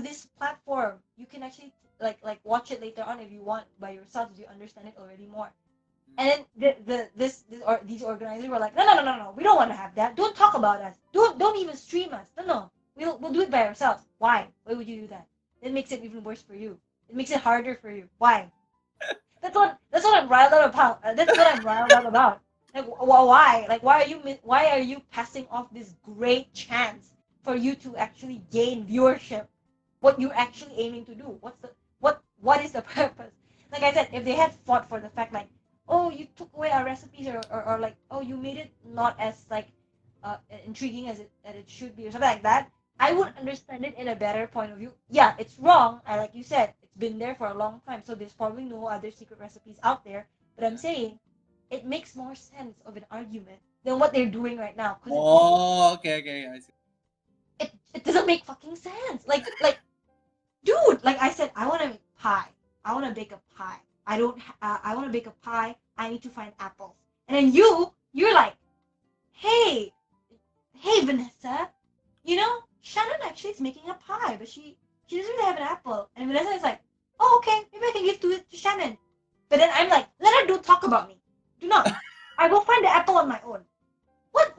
this platform. You can actually like watch it later on if you want by yourself if you understand it already more. And then these organizers were like, no, no, no, no, no, we don't want to have that. Don't talk about us. Don't even stream us. No, no, we'll do it by ourselves. Why? Why would you do that? It makes it even worse for you. It makes it harder for you. Why? That's what I'm riled up about. That's what I'm riled up about. Like why? Like why are you passing off this great chance for you to actually gain viewership? What you're actually aiming to do? What is the purpose? Like I said, if they had fought for the fact like, oh, you took away our recipes or like, oh, you made it not as like intriguing as it should be or something like that, I would understand it in a better point of view. Yeah, it's wrong. I like you said, it's been there for a long time, so there's probably no other secret recipes out there. But I'm Yeah. saying it makes more sense of an argument than what they're doing right now because Oh, okay, okay, I see. it doesn't make fucking sense. Like dude, like I said, I want to make pie. I want to bake a pie. I want to bake a pie. I need to find apples. And then you're like, hey, hey, Vanessa, Shannon actually is making a pie, but she doesn't really have an apple. And Vanessa is like, oh, okay, maybe I can give to Shannon. But then I'm like, let her do talk about me. Do not. I will find the apple on my own. What?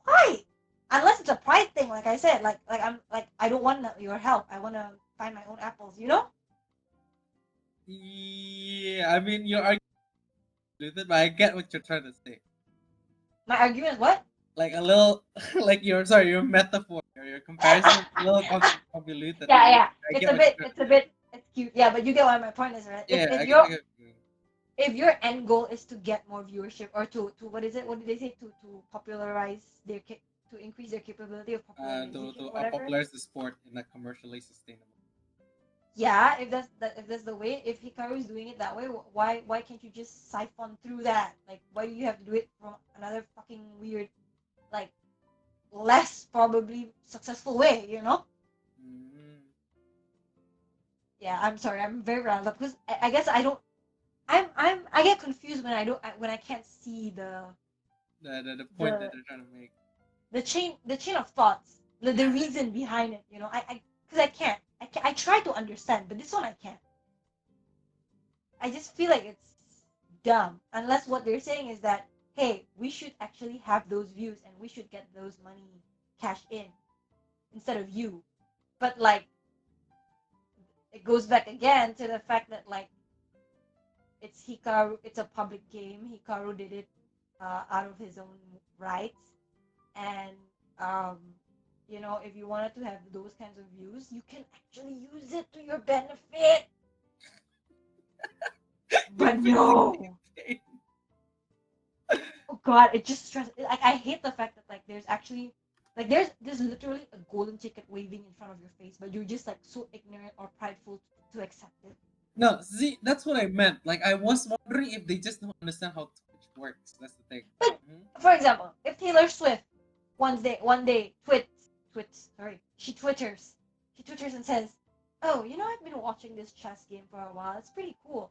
Why? Unless it's a pride thing, like I said, like I'm like I don't want your help. I want to find my own apples. Yeah, I mean you're arguing with it, but I get what you're trying to say. My argument is what? Like a little, like your metaphor or your comparison is a little convoluted. Yeah, yeah. I It's get a what you're bit, trying it's to a say. bit, it's cute. Yeah, but you get what my point is, right? If Yeah, if I your get. if your end goal is to get more viewership or to what is it? What did they say? To popularize to increase their capability of To popularization or whatever. popularize the sport in a commercially sustainable. Yeah, if that's the way, if Hikaru is doing it that way, why can't you just siphon through that? Like, why do you have to do it from another fucking weird, like, less probably successful way? Mm. Yeah, I'm sorry, I'm very riled up because I guess I don't. I get confused when when I can't see The point that the they're trying to make. the chain of thoughts, the reason behind it. I because I try to understand, but this one I can't. I just feel like it's dumb unless what they're saying is that, hey, we should actually have those views and we should get those money cash in instead of you. But like, it goes back again to the fact that like, it's Hikaru, it's a public game. Hikaru did it out of his own rights. And um, if you wanted to have those kinds of views, you can actually use it to your benefit. You're But basically no. saying. Oh god, it just stresses. Like, I hate the fact that like there's actually like there's literally a golden ticket waving in front of your face, but you're just like so ignorant or prideful to accept it. No, see, that's what I meant. Like, I was wondering if they just don't understand how Twitch works. That's the thing. But Mhm. for example, if Taylor Swift one day she twitters and says, "Oh, I've been watching this chess game for a while. It's pretty cool."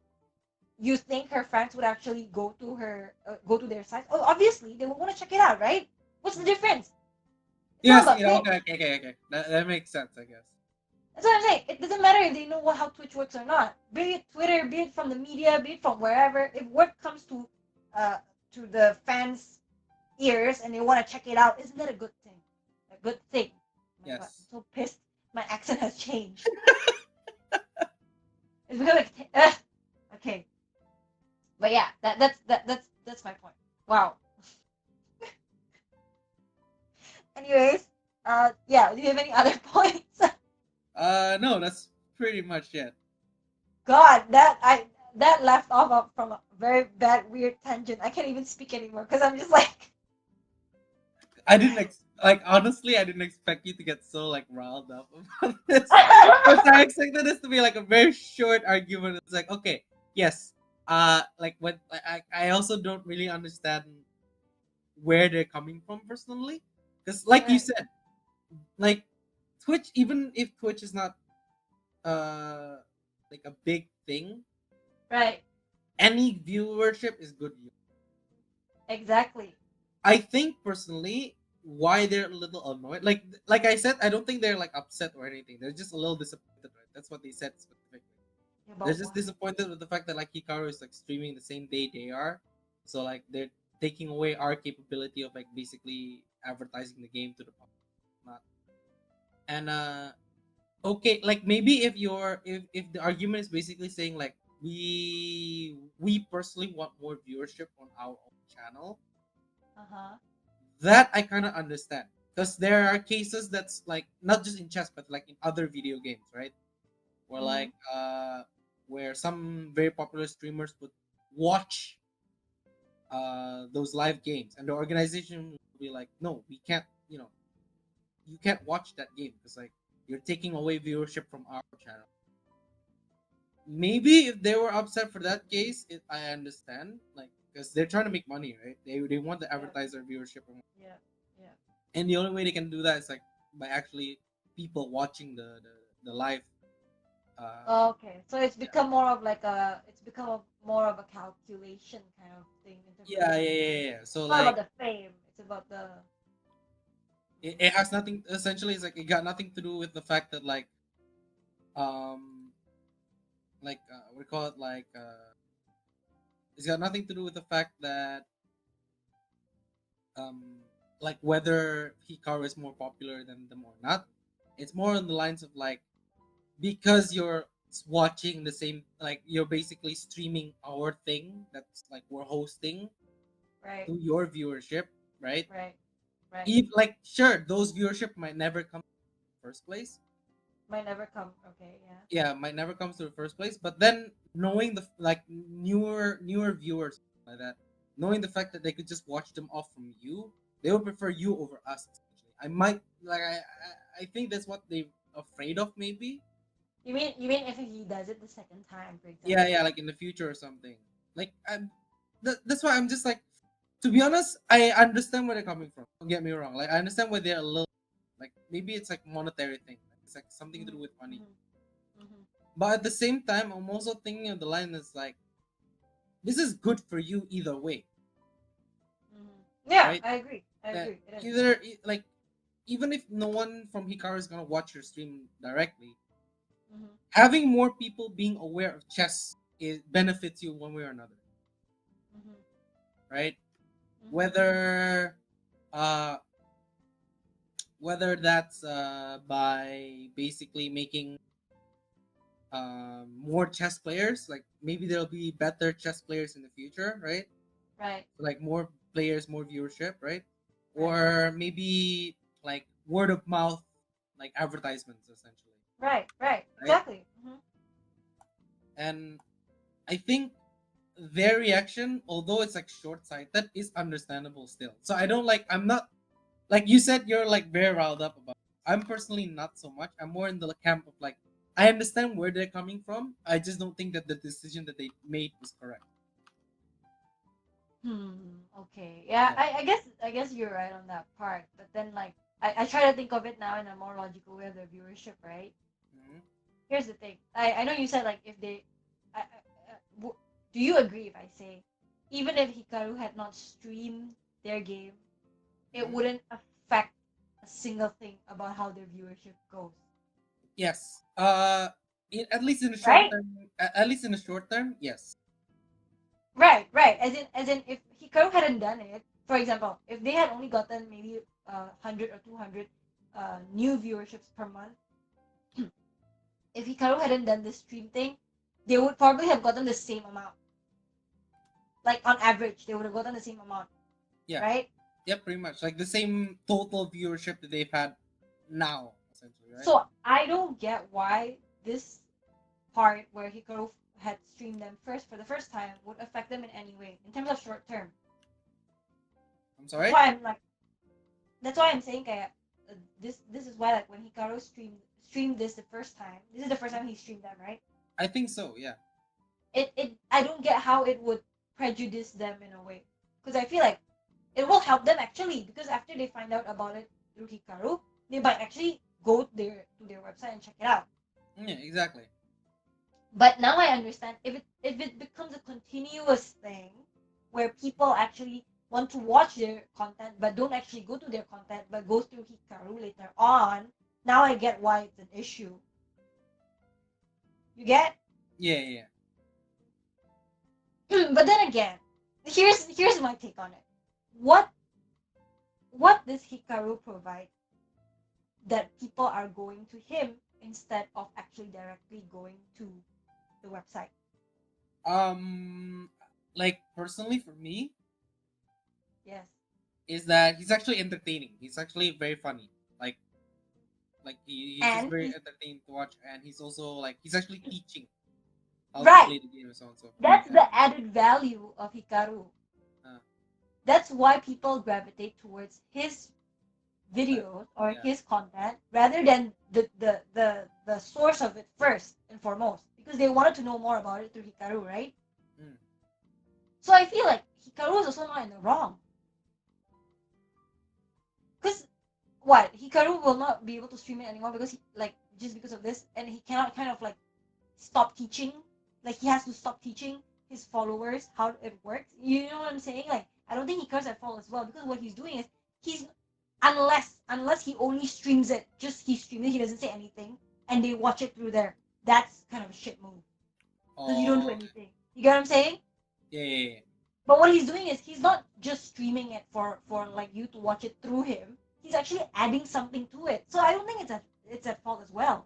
You think her fans would actually go to their site? Oh, obviously they would want to check it out, right? What's the difference? It's all Yes, about clicks. okay, okay, okay, okay. That makes sense, I guess. That's what I'm saying. It doesn't matter if they know how Twitch works or not. Be it Twitter, be it from the media, be it from wherever. If word comes uh to the fans' ears and they want to check it out, isn't that a good thing? A good thing. Oh my god, I'm Yes. so pissed. My accent has changed. It's because like, okay, but yeah, that's my point. Wow. Anyways, Yeah. Do you have any other points? No, that's pretty much it. God, that left off from a very bad, weird tangent. I can't even speak anymore because I'm just like, I didn't like honestly, I didn't expect you to get so like riled up about this. Because I expected this to be like a very short argument. It's like, okay, yes, like when I also don't really understand where they're coming from personally, because like you right, said, like Twitch, even if Twitch is not uh like a big thing, right, any viewership is good. exactly. I think personally why they're a little annoyed. Like I said, I don't think they're like upset or anything. They're just a little disappointed, right? That's what they said specifically. They're About just what? disappointed with the fact that like Hikaru is like streaming the same day they are. So like they're taking away our capability of like basically advertising the game to the public. Not and okay, like maybe if the argument is basically saying like we personally want more viewership on our own channel, Uh-huh. that I kind of understand because there are cases that's like not just in chess but like in other video games, right? Where Mm-hmm. like where some very popular streamers would watch those live games and the organization will be like, no, we can't, you can't watch that game because like you're taking away viewership from our channel. Maybe if they were upset for that case, I understand, like because they're trying to make money, right? They want the Yeah, advertiser viewership, yeah, yeah. and the only way they can do that is like by actually people watching the live. Okay, so it's Yeah, become more of like more of a calculation kind of thing in terms of yeah, yeah, views. yeah, yeah. So It's not about like the fame. It's about the it has nothing. Essentially, it's like it got nothing to do with the fact that um we call it it's got nothing to do with the fact that um like whether Hikaru is more popular than them or not. It's more on the lines of like because you're watching the same, like you're basically streaming our thing that's like we're hosting right, to your viewership, right? right, right. If like sure those viewership might never come in the first place, Might never come. Okay, yeah. yeah, might never come to the first place, but then knowing the like newer viewers like that, knowing the fact that they could just watch them off from you, they would prefer you over us essentially. I might like I think that's what they afraid of maybe. You mean if he does it the second time, for Yeah, example? yeah, like in the future or something. Like that's why I'm just like, to be honest, I understand where they're coming from. Don't get me wrong. Like I understand where they're a little like maybe it's like monetary thing. Like, it's like something to Mm-hmm, do with money. mm-hmm, mm-hmm, But at the same time, I'm also thinking of the line that's like, this is good for you either way, mm-hmm. Yeah, right? I agree. I That agree. It is. like even if no one from Hikaru is gonna watch your stream directly, Mm-hmm, having more people being aware of chess it benefits you one way or another, mm-hmm, right? mm-hmm. Whether uh whether that's by basically making more chess players, like maybe there'll be better chess players in the future, right? Right, Like more players, more viewership, right? right, Or maybe like word of mouth, like advertisements, essentially, right, right. right? Exactly. Mm-hmm. And I think their reaction, although it's like short-sighted, is understandable still. So I don't like. I'm not like you said. You're like very riled up about. I'm personally not so much. I'm more in the camp of like I understand where they're coming from. I just don't think that the decision that they made was correct. Okay. Yeah, Yeah. I guess you're right on that part. But then like I try to think of it now in a more logical way of the viewership, right? Mhm. Here's the thing. I know you said like if they do you agree if I say even if Hikaru had not streamed their game, it Mhm. wouldn't affect a single thing about how their viewership goes. Yes. At least in the short Right? term, at least in the short term, yes. Right, right. As in if Hikaru hadn't done it, for example, if they had only gotten maybe 100 or 200 new viewerships per month, if Hikaru hadn't done this stream thing, they would probably have gotten the same amount. Like on average, they would have gotten the same amount, Yeah. right? Yeah, pretty much like the same total viewership that they've had. now, essentially, right? So I don't get why this part where Hikaru had streamed them first for the first time would affect them in any way in terms of short term. I'm That's sorry. why I'm like, that's why I'm saying kaya, this is why like when Hikaru streamed this the first time, this is the first time he streamed them, right? I think so. Yeah. It I don't get how it would prejudice them in a way, because I feel like it will help them actually, because after they find out about it through Hikaru, they might actually go to their website and check it out. Yeah. Exactly. But now I understand, if it becomes a continuous thing where people actually want to watch their content but don't actually go to their content but go through Hikaru later on, now I get why it's an issue. You get? Yeah. Yeah. But then again, here's my take on it. What what does Hikaru provide that people are going to him instead of actually directly going to the website? Um, like personally for me, Yes. is that he's actually entertaining. He's actually very funny. Like he's just And very he's entertaining to watch, and he's also like he's actually teaching how to right. play the game and so on and so forth. That's And the added value of Hikaru. uh, That's why people gravitate towards his content, videos or yeah. his content rather than the source of it first and foremost, because they wanted to know more about it through Hikaru, right? Mm. So I feel like Hikaru is also not in the wrong. Because what? Hikaru will not be able to stream it anymore because like just because of this, and he cannot kind of like stop teaching. Like he has to stop teaching his followers how it works. You know what I'm saying? Like I don't think Hikaru's at fault as well, because what he's doing is he's unless he only streams it, just he streams it, he doesn't say anything, and they watch it through there. That's kind of a shit move because you don't do Oh, anything. You get what I'm saying? yeah, yeah, yeah. But what he's doing is he's not just streaming it for like you to watch it through him. He's actually adding something to it. So I don't think it's at fault as well.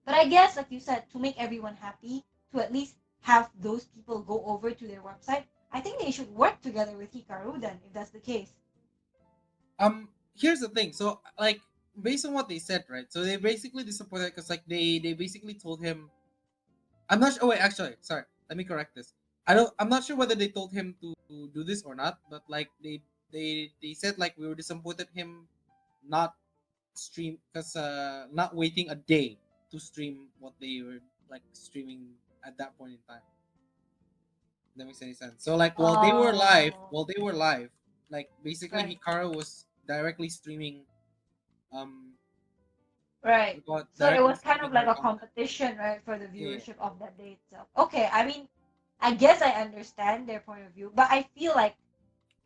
But I guess, like you said, to make everyone happy, to at least have those people go over to their website, I think they should work together with Hikaru then, if that's the case. Here's the thing. So, like, based on what they said, right? So they basically disappointed because, like, they basically told him. I'm not sure. Oh, wait, actually, sorry. Let me correct this. I don't. I'm not sure whether they told him to do this or not. But like, they said like we were disappointed him not stream because not waiting a day to stream what they were like streaming at that point in time. That makes any sense. So like Oh, while they were live, like basically right, Hikaru was directly streaming um right. So it directly was kind of streaming like their a content. competition, right, for the Yeah. viewership of that day itself. Okay, I mean, I guess I understand their point of view, but I feel like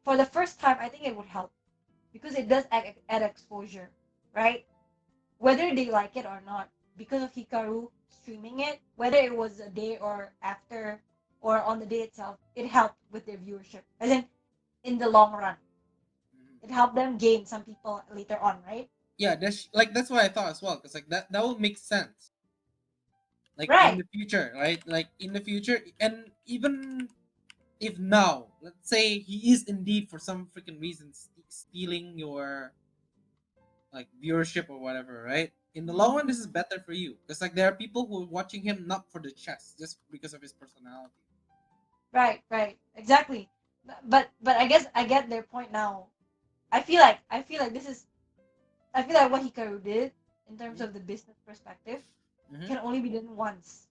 for the first time, I think it would help because it does add exposure, right? Whether they like it or not, because of Hikaru streaming it, whether it was a day or after or on the day itself, it helped with their viewership. As in the long run, Mhm. it helped them gain some people later on, right? Yeah, that's what I thought as well. Because like that would make sense. Like in Right. the future, right? Like in the future, and even if now, let's say he is indeed for some freaking reason stealing your like viewership or whatever, right? In the long run, this is Mhm. better for you because like there are people who are watching him not for the chess, just because of his personality. Right, right, exactly. But I guess I get their point now. I feel like I feel like what Hikaru did in terms Hmm. of the business perspective Hmm. can only be done once.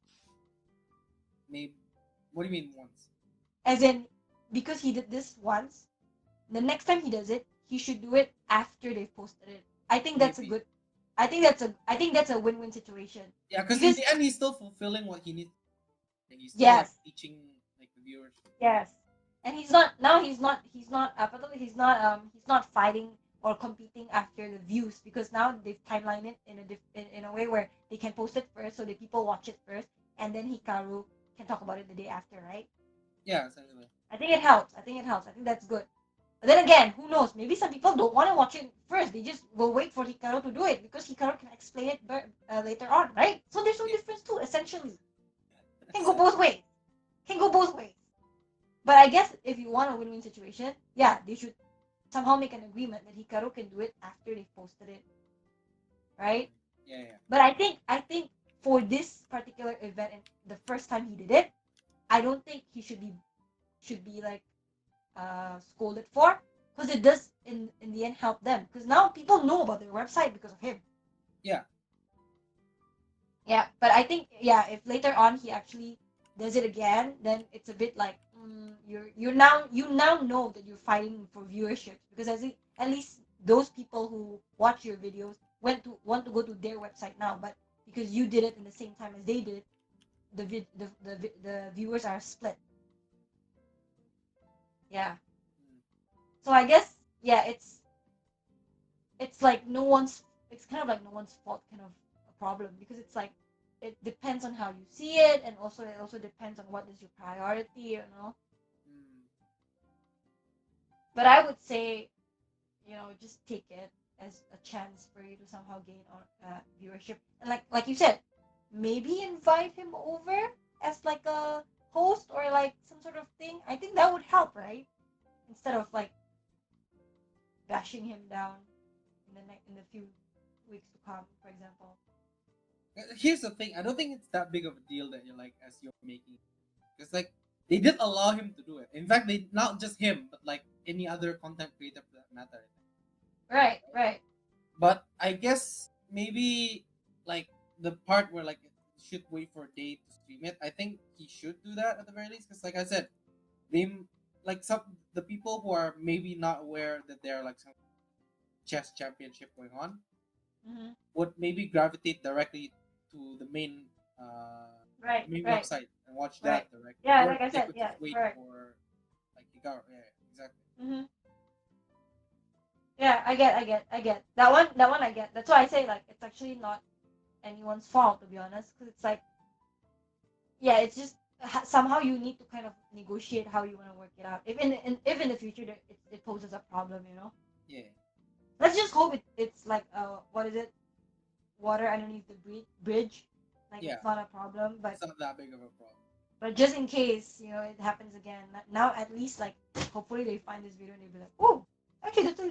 Maybe. What do you mean once? As in, because he did this once, the next time he does it, he should do it after they've posted it. I think that's a Maybe. good. I think that's a win-win situation Yeah, because in because the end, he's still fulfilling what he needs. Like he's still like yes, teaching like the viewers. yes, and he's not now. He's not. He's not fighting or competing after the views, because now they've timelined it in a way where they can post it first, so the people watch it first, and then Hikaru can talk about it the day after, right? Yeah, essentially. I think it helps. I think it helps. I think that's good. But then again, who knows? Maybe some people don't want to watch it first. They just will wait for Hikaru to do it because Hikaru can explain it later on, right? So there's no Yeah. difference too, essentially. Can go both ways. Can go both ways. But I guess if you want a win-win situation, yeah, they should somehow make an agreement that Hikaru can do it after they've posted it. right? Yeah, yeah. But I think for this particular event and the first time he did it, I don't think he should be like scolded for, because it does in the end help them, because now people know about their website because of him. Yeah. Yeah, but I think, yeah, if later on he actually does it again, then it's a bit like, you now know that you're fighting for viewership, because at least those people who watch your videos want to go to their website now, but because you did it in the same time as they did, the viewers are split. Yeah, Mm. so I guess, yeah, it's like no one's it's kind of like no one's fault kind of a problem, because it's like it depends on how you see it, and also it also depends on what is your priority. Mm. But I would say, just take it as a chance for you to somehow gain viewership, and like you said, maybe invite him over as like a host or like some sort of thing. I think that would help, right? Instead of like bashing him down in the few weeks to come, for example. Here's the thing. I don't think it's that big of a deal that you're like as you're making. It's like they did allow him to do it. In fact, they not just him, but like any other content creator for that matter. Right, right. But I guess maybe like the part where like it should wait for a day to stream it. I think he should do that at the very least, because like I said, they like some the people who are maybe not aware that there are like some chess championship going on Mm-hmm. would maybe gravitate directly to the Right, main right, website and watch right. that directly, Yeah, or like I they said, could yeah, just wait correct. for like hikaru. Yeah, yeah, exactly. Mm-hmm. Yeah, I get that one. I get. That's why I say like it's actually not anyone's fault, to be honest, because it's like, yeah, it's just somehow you need to kind of negotiate how you want to work it out. If in the future it poses a problem. Yeah, Let's just hope it's like what is it, water underneath the bridge, like yeah. it's not a problem, but It's not that big of a problem. just in case it happens again. Now at least, like, hopefully they find this video and they'll be like, oh, actually that's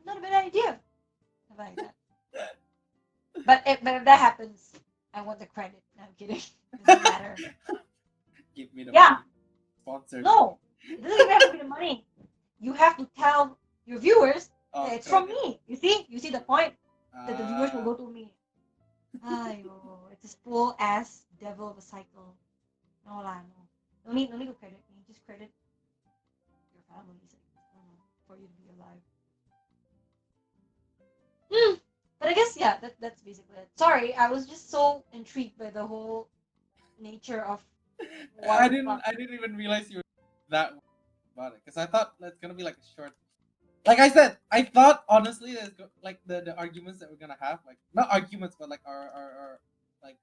not a bad idea, something like that. But if that happens, I want the credit. No, I'm kidding. Doesn't matter. Give me the Yeah, money. Sponsored. no, it doesn't even have to be the money. You have to tell your viewers that Oh, it's from credit. me. You see the point, that the viewers will Uh, go to me. Ayo, it's a full ass devil of a cycle. No lah, no. No need to credit me. Just credit your family, for you to be alive. Hmm. But I guess, yeah, that's basically it. Sorry, I was just so intrigued by the whole nature of what I the didn't. fuck. I didn't even realize you were that worried about it, because I thought that's gonna be like a short. Like I said, I thought honestly, like the arguments that we're gonna have, like not arguments, but like our like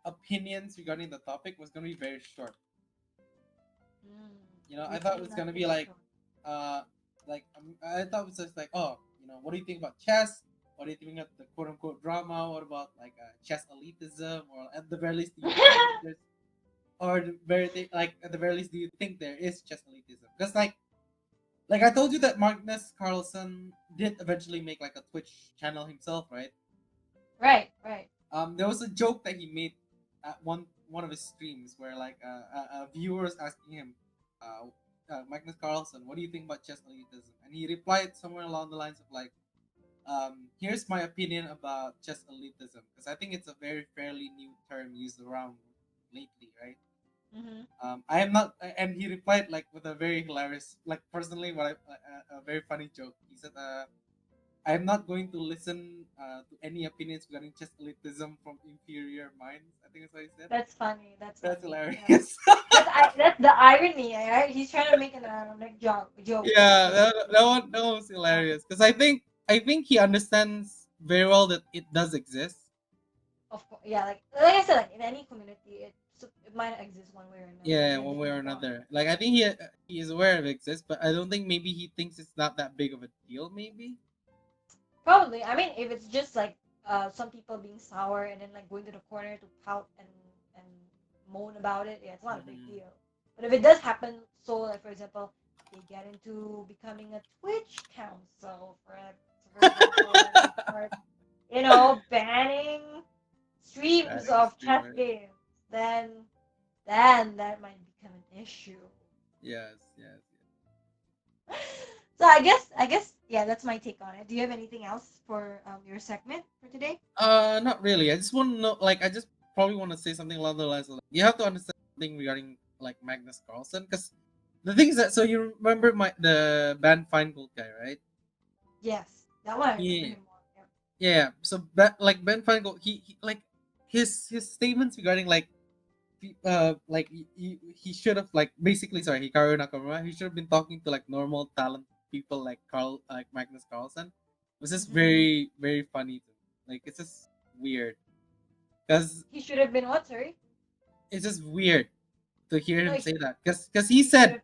opinions regarding the topic was gonna be very short. I You thought it think was not gonna be very like, sure. I thought it was just like, oh, what do you think about chess? What do you think of the quote unquote drama? What about like chess elitism? Or at the very least, do you think there's, or at the very least, do you think there is chess elitism? Because like I told you that Magnus Carlsen did eventually make like a Twitch channel himself, right? Right, right. There was a joke that he made at one of his streams where like a viewer was asking him, Magnus Carlsen, what do you think about chess elitism? And he replied somewhere along the lines of like, here's my opinion about chess elitism, because I think it's a very fairly new term used around lately, right? Mm-hmm. I am not, and he replied like with a very hilarious, like personally, a very funny joke. He said, I am not going to listen to any opinions regarding chess elitism from inferior minds. I think that's what he said. That's funny. That's That's funny. Yeah. hilarious. That's the irony, right? He's trying to make an ironic joke. Yeah, But that was yeah, hilarious, because I think he understands very well that it does exist. of course, yeah. Like I said, like in any community, it might exist one way or another, Yeah, in a one way or different form. another. Like I think he is aware of it exists, but I don't think maybe he thinks it's not that big of a deal. Maybe. Probably. I mean, if it's just like some people being sour and then like going to the corner to pout and moan about it, yeah, it's not a big Mhm. deal. But if it does happen, so like for example, they get into becoming a Twitch council, for example, and they start. banning streams Adding of chess streamers. games, then that might become an issue. Yes, yes. So I guess yeah, that's my take on it. Do you have anything else for your segment for today? Not really. I just want to know, like, I just probably want to say something along the lines of, like, you have to understand something regarding like Magnus Carlsen, because the thing is that, so you remember the band Feingold guy, right? Yes, that one I remember Yeah, him more. Yep. yeah. So like Ben Feingold, he like his statements regarding like like he should have like basically, sorry, Hikaru Nakamura, he should have been talking to like normal talent people like Magnus Carlsen. It was just Hmm. very funny to me. Like it's just weird because He should have been what? Sorry. it's just weird to hear No, him he say should. that because He should have.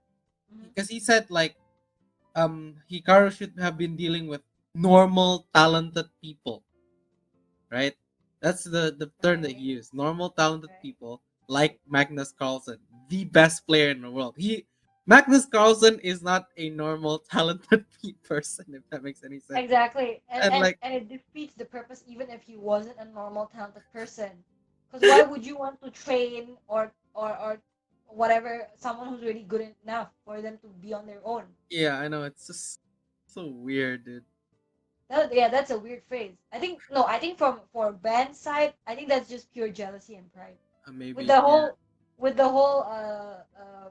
Mhm. he said like Hikaru should have been dealing with normal talented people, right? That's the term that Right. he used. Normal talented Right. people Right. like Magnus Carlsen, the best player in the world. Magnus Carlsen is not a normal talented person, if that makes any sense. Exactly, And like, and it defeats the purpose even if he wasn't a normal talented person. Because why would you want to train or whatever someone who's really good enough for them to be on their own? yeah, I know it's just so weird, dude. Yeah, that's a weird phrase. I think no, I think from for Ben's side, I think that's just pure jealousy and pride. With Maybe, the yeah. whole with the whole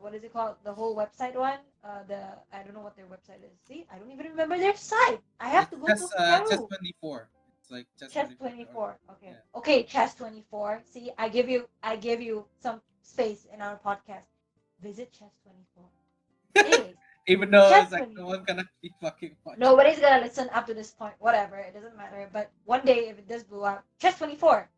what is it called? The whole website one. The I don't know what their website is. See, I don't even remember their site. I have It's to go to chess Hikaru. 24. It's like chess Chess 24. 24. Okay. Yeah. Okay, Chess 24. See, I give you some space in our podcast. Visit Chess 24. Anyways, Even though Chess it's like no 24. one gonna be fucking watching. Nobody's gonna listen up to this point. Whatever, it doesn't matter. But one day if it does blow up, Chess 24,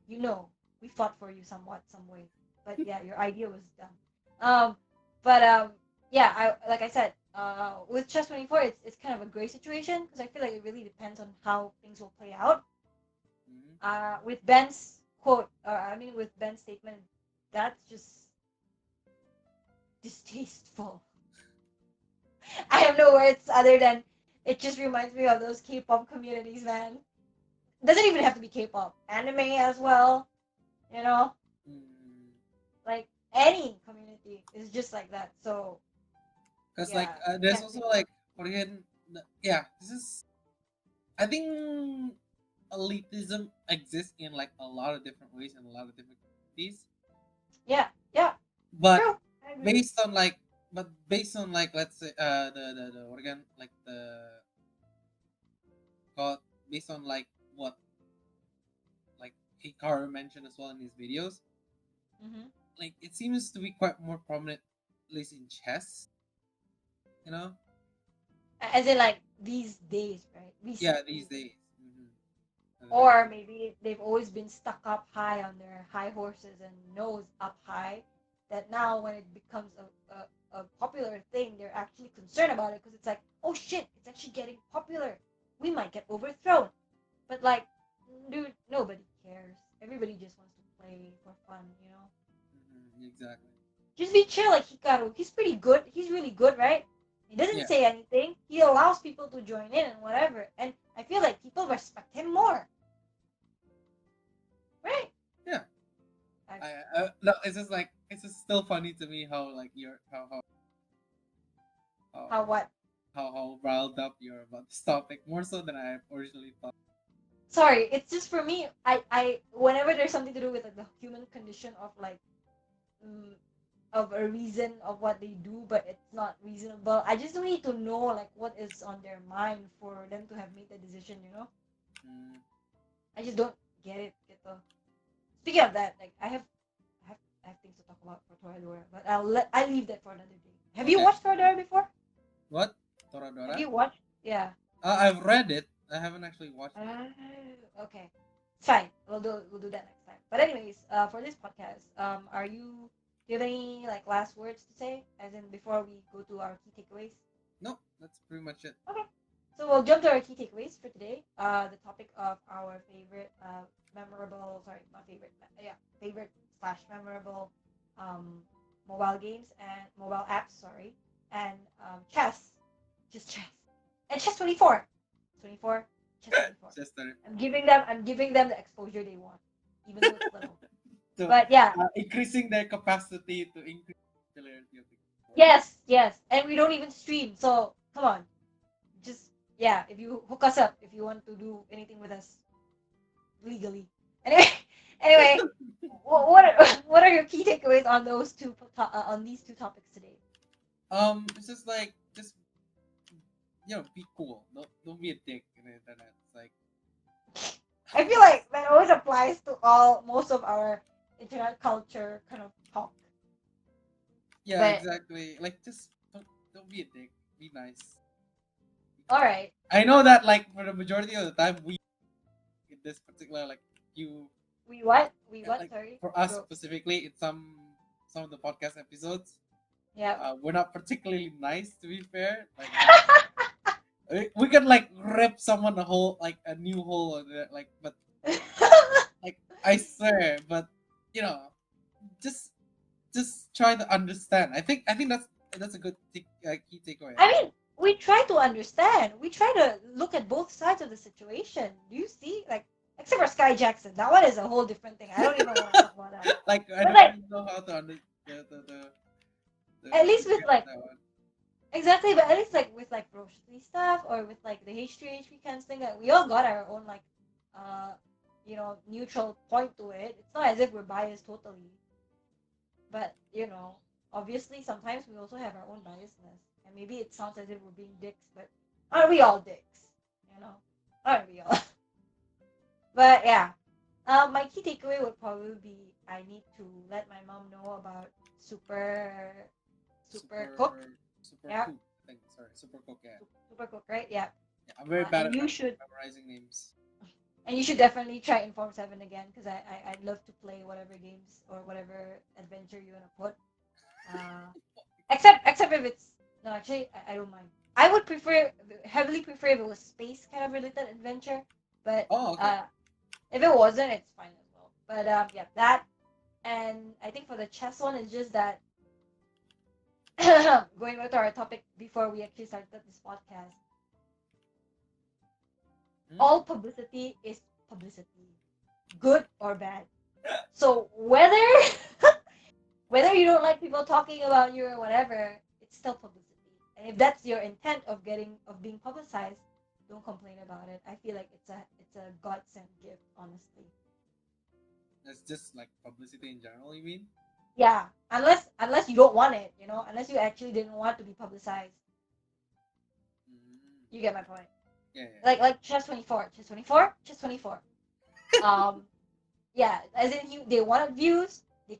you know, we fought for you somewhat, some way. But yeah, your idea was dumb. Um but yeah, I like I said, with Chess 24 it's kind of a gray situation because I feel like it really depends on how things will play out. Mhm. With Ben's quote, I mean, with Ben's statement, that's just distasteful. I have no words other than it just reminds me of those K-pop communities, man. It doesn't even have to be K-pop, anime as well. You know, Mm. like any community is just like that. So Because like yeah, there's can't also say much. like Korean, yeah, this is, I think elitism exists in like a lot of different ways in a lot of different communities, Yeah, yeah, but true. I agree. based on like based on like, let's say the what again, like the called, based on like what like Hikaru mentioned as well in his videos, Hmm. like it seems to be quite more prominent, at least in chess, you know. As in like these days, right? Yeah, these Recently, days. Hmm. or maybe they've always been stuck up high on their high horses and nose up high that now when it becomes a popular thing they're actually concerned about it because it's like oh shit it's actually getting popular we might get overthrown but like dude nobody cares everybody just wants to play for fun Exactly. just be chill like Hikaru he's pretty good he's really good right he doesn't Yeah. say anything he allows people to join in and whatever and I feel like people respect him more right Yeah. I, I no, it's just like it's just still funny to me how like you're how how what how riled up you're about this topic, more so than I originally thought. sorry it's just for me I whenever there's something to do with like the human condition of like mm, of a reason of what they do but it's not reasonable I just don't need to know like what is on their mind for them to have made the decision. Mm, I just don't get it speaking of that like I have things to talk about for Toradora but I leave that for another day have you okay. watched Toradora before What? have Toradora? you watched yeah I've read it. I haven't actually watched it. Oh, okay. It's fine. We'll do that next time. But anyways, for this podcast, do you have any like last words to say, as in before we go to our key takeaways? No, that's pretty much it. Okay. So we'll jump to our key takeaways for today. The topic of our favorite, memorable, sorry, not favorite, yeah, favorite slash memorable, um, mobile games and mobile apps. Sorry, and chess, just chess, and chess 24. 24. Chess 24. Just I'm giving them the exposure they want, even though it's little. so But yeah, increasing their capacity to increase the popularity of the keyboard. yes, and we don't even stream. So come on, just yeah. If you hook us up, if you want to do anything with us legally. Anyway, anyway, what are your key takeaways on those on these two topics today? It's just like just be cool. Don't be a dick in the internet. It's like I feel like that always applies to all most of our internet culture kind of talk. yeah, But exactly. Like just don't be a dick. Be nice. all right, I know that like for the majority of the time we in this particular like you we what? like Sorry, for us go. specifically in some of the podcast episodes Yeah. we're not particularly nice to be fair like we can like rip someone a hole like a new hole or like but like I swear but you know just try to understand I think that's a good key takeaway I mean, we try to understand. We try to look at both sides of the situation. Do you see? Like, except for Sky Jackson, that one is a whole different thing. I don't even want to talk about that. like I But don't like, even know how to at to least with get like that one. exactly, but at least like with like grocery stuff or with like the H3 H3 thing, like we all got our own like, uh, neutral point to it. It's not as if we're biased totally, but obviously sometimes we also have our own biasness, and maybe it sounds as if we're being dicks, but aren't we all dicks? You know, aren't we all? But yeah, my key takeaway would probably be I need to let my mom know about super super cook. Super Yeah, cook thing. Sorry, super cook. Yeah. super cook, right? Yeah. Yeah, I'm very bad And at you should memorizing names. definitely try Inform 7 again because I'd love to play whatever games or whatever adventure you want to put. Uh, except if it's no, actually I don't mind. I would heavily prefer if it was space kind of related adventure, but Oh, okay. if it wasn't, it's fine as well. But yeah, that and I think for the chess one, it's just that going back to our topic before we actually started this podcast, Hmm? all publicity is publicity, good or bad. So whether whether you don't like people talking about you or whatever, it's still publicity. And if that's your intent of being publicized, don't complain about it. I feel like it's a God sent gift, honestly. That's just like publicity in general. You mean? Yeah, unless you don't want it, unless you actually didn't want to be publicized. Mm. You get my point. Yeah, yeah. Like chess 24. Um, yeah, as in they wanted views. They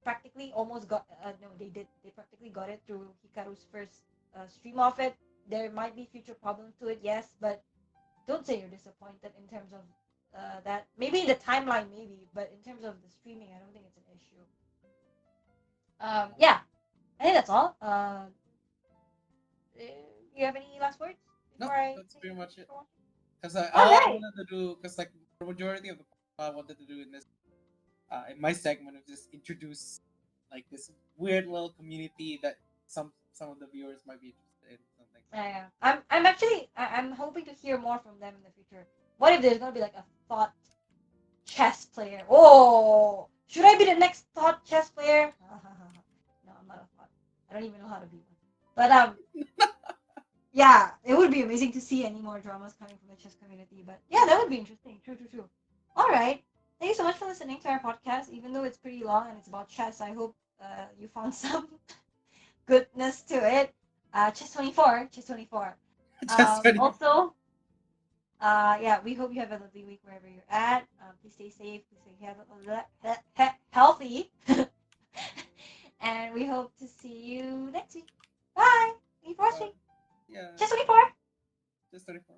practically almost got no, they did. They practically got it through Hikaru's first stream of it. There might be future problems to it, yes, but don't say you're disappointed in terms of that. Maybe in the timeline, maybe, but in terms of the streaming, I don't think it's an issue. Yeah, I think that's all. You have any last words No, before I that's say pretty much it. go on? Because I All all I right. wanted to do, because like the majority of the I wanted to do in this in my segment was just introduce like this weird little community that some of the viewers might be interested in something. Yeah. I'm hoping to hear more from them in the future. What if there's gonna be like a thought chess player? Oh, should I be the next thought chess player? No, I'm not a thought. I don't even know how to be one. But yeah, it would be amazing to see any more dramas coming from the chess community. But yeah, that would be interesting. True, true, true. All right. Thank you so much for listening to our podcast. Even though it's pretty long and it's about chess, I hope you found some goodness to it. Chess 24, Chess 24. Just kidding. Also, yeah, we hope you have a lovely week wherever you're at. Please stay safe. Please stay healthy. And we hope to see you next week. Bye. Thank you for watching. Yeah, Chess 24. just 34.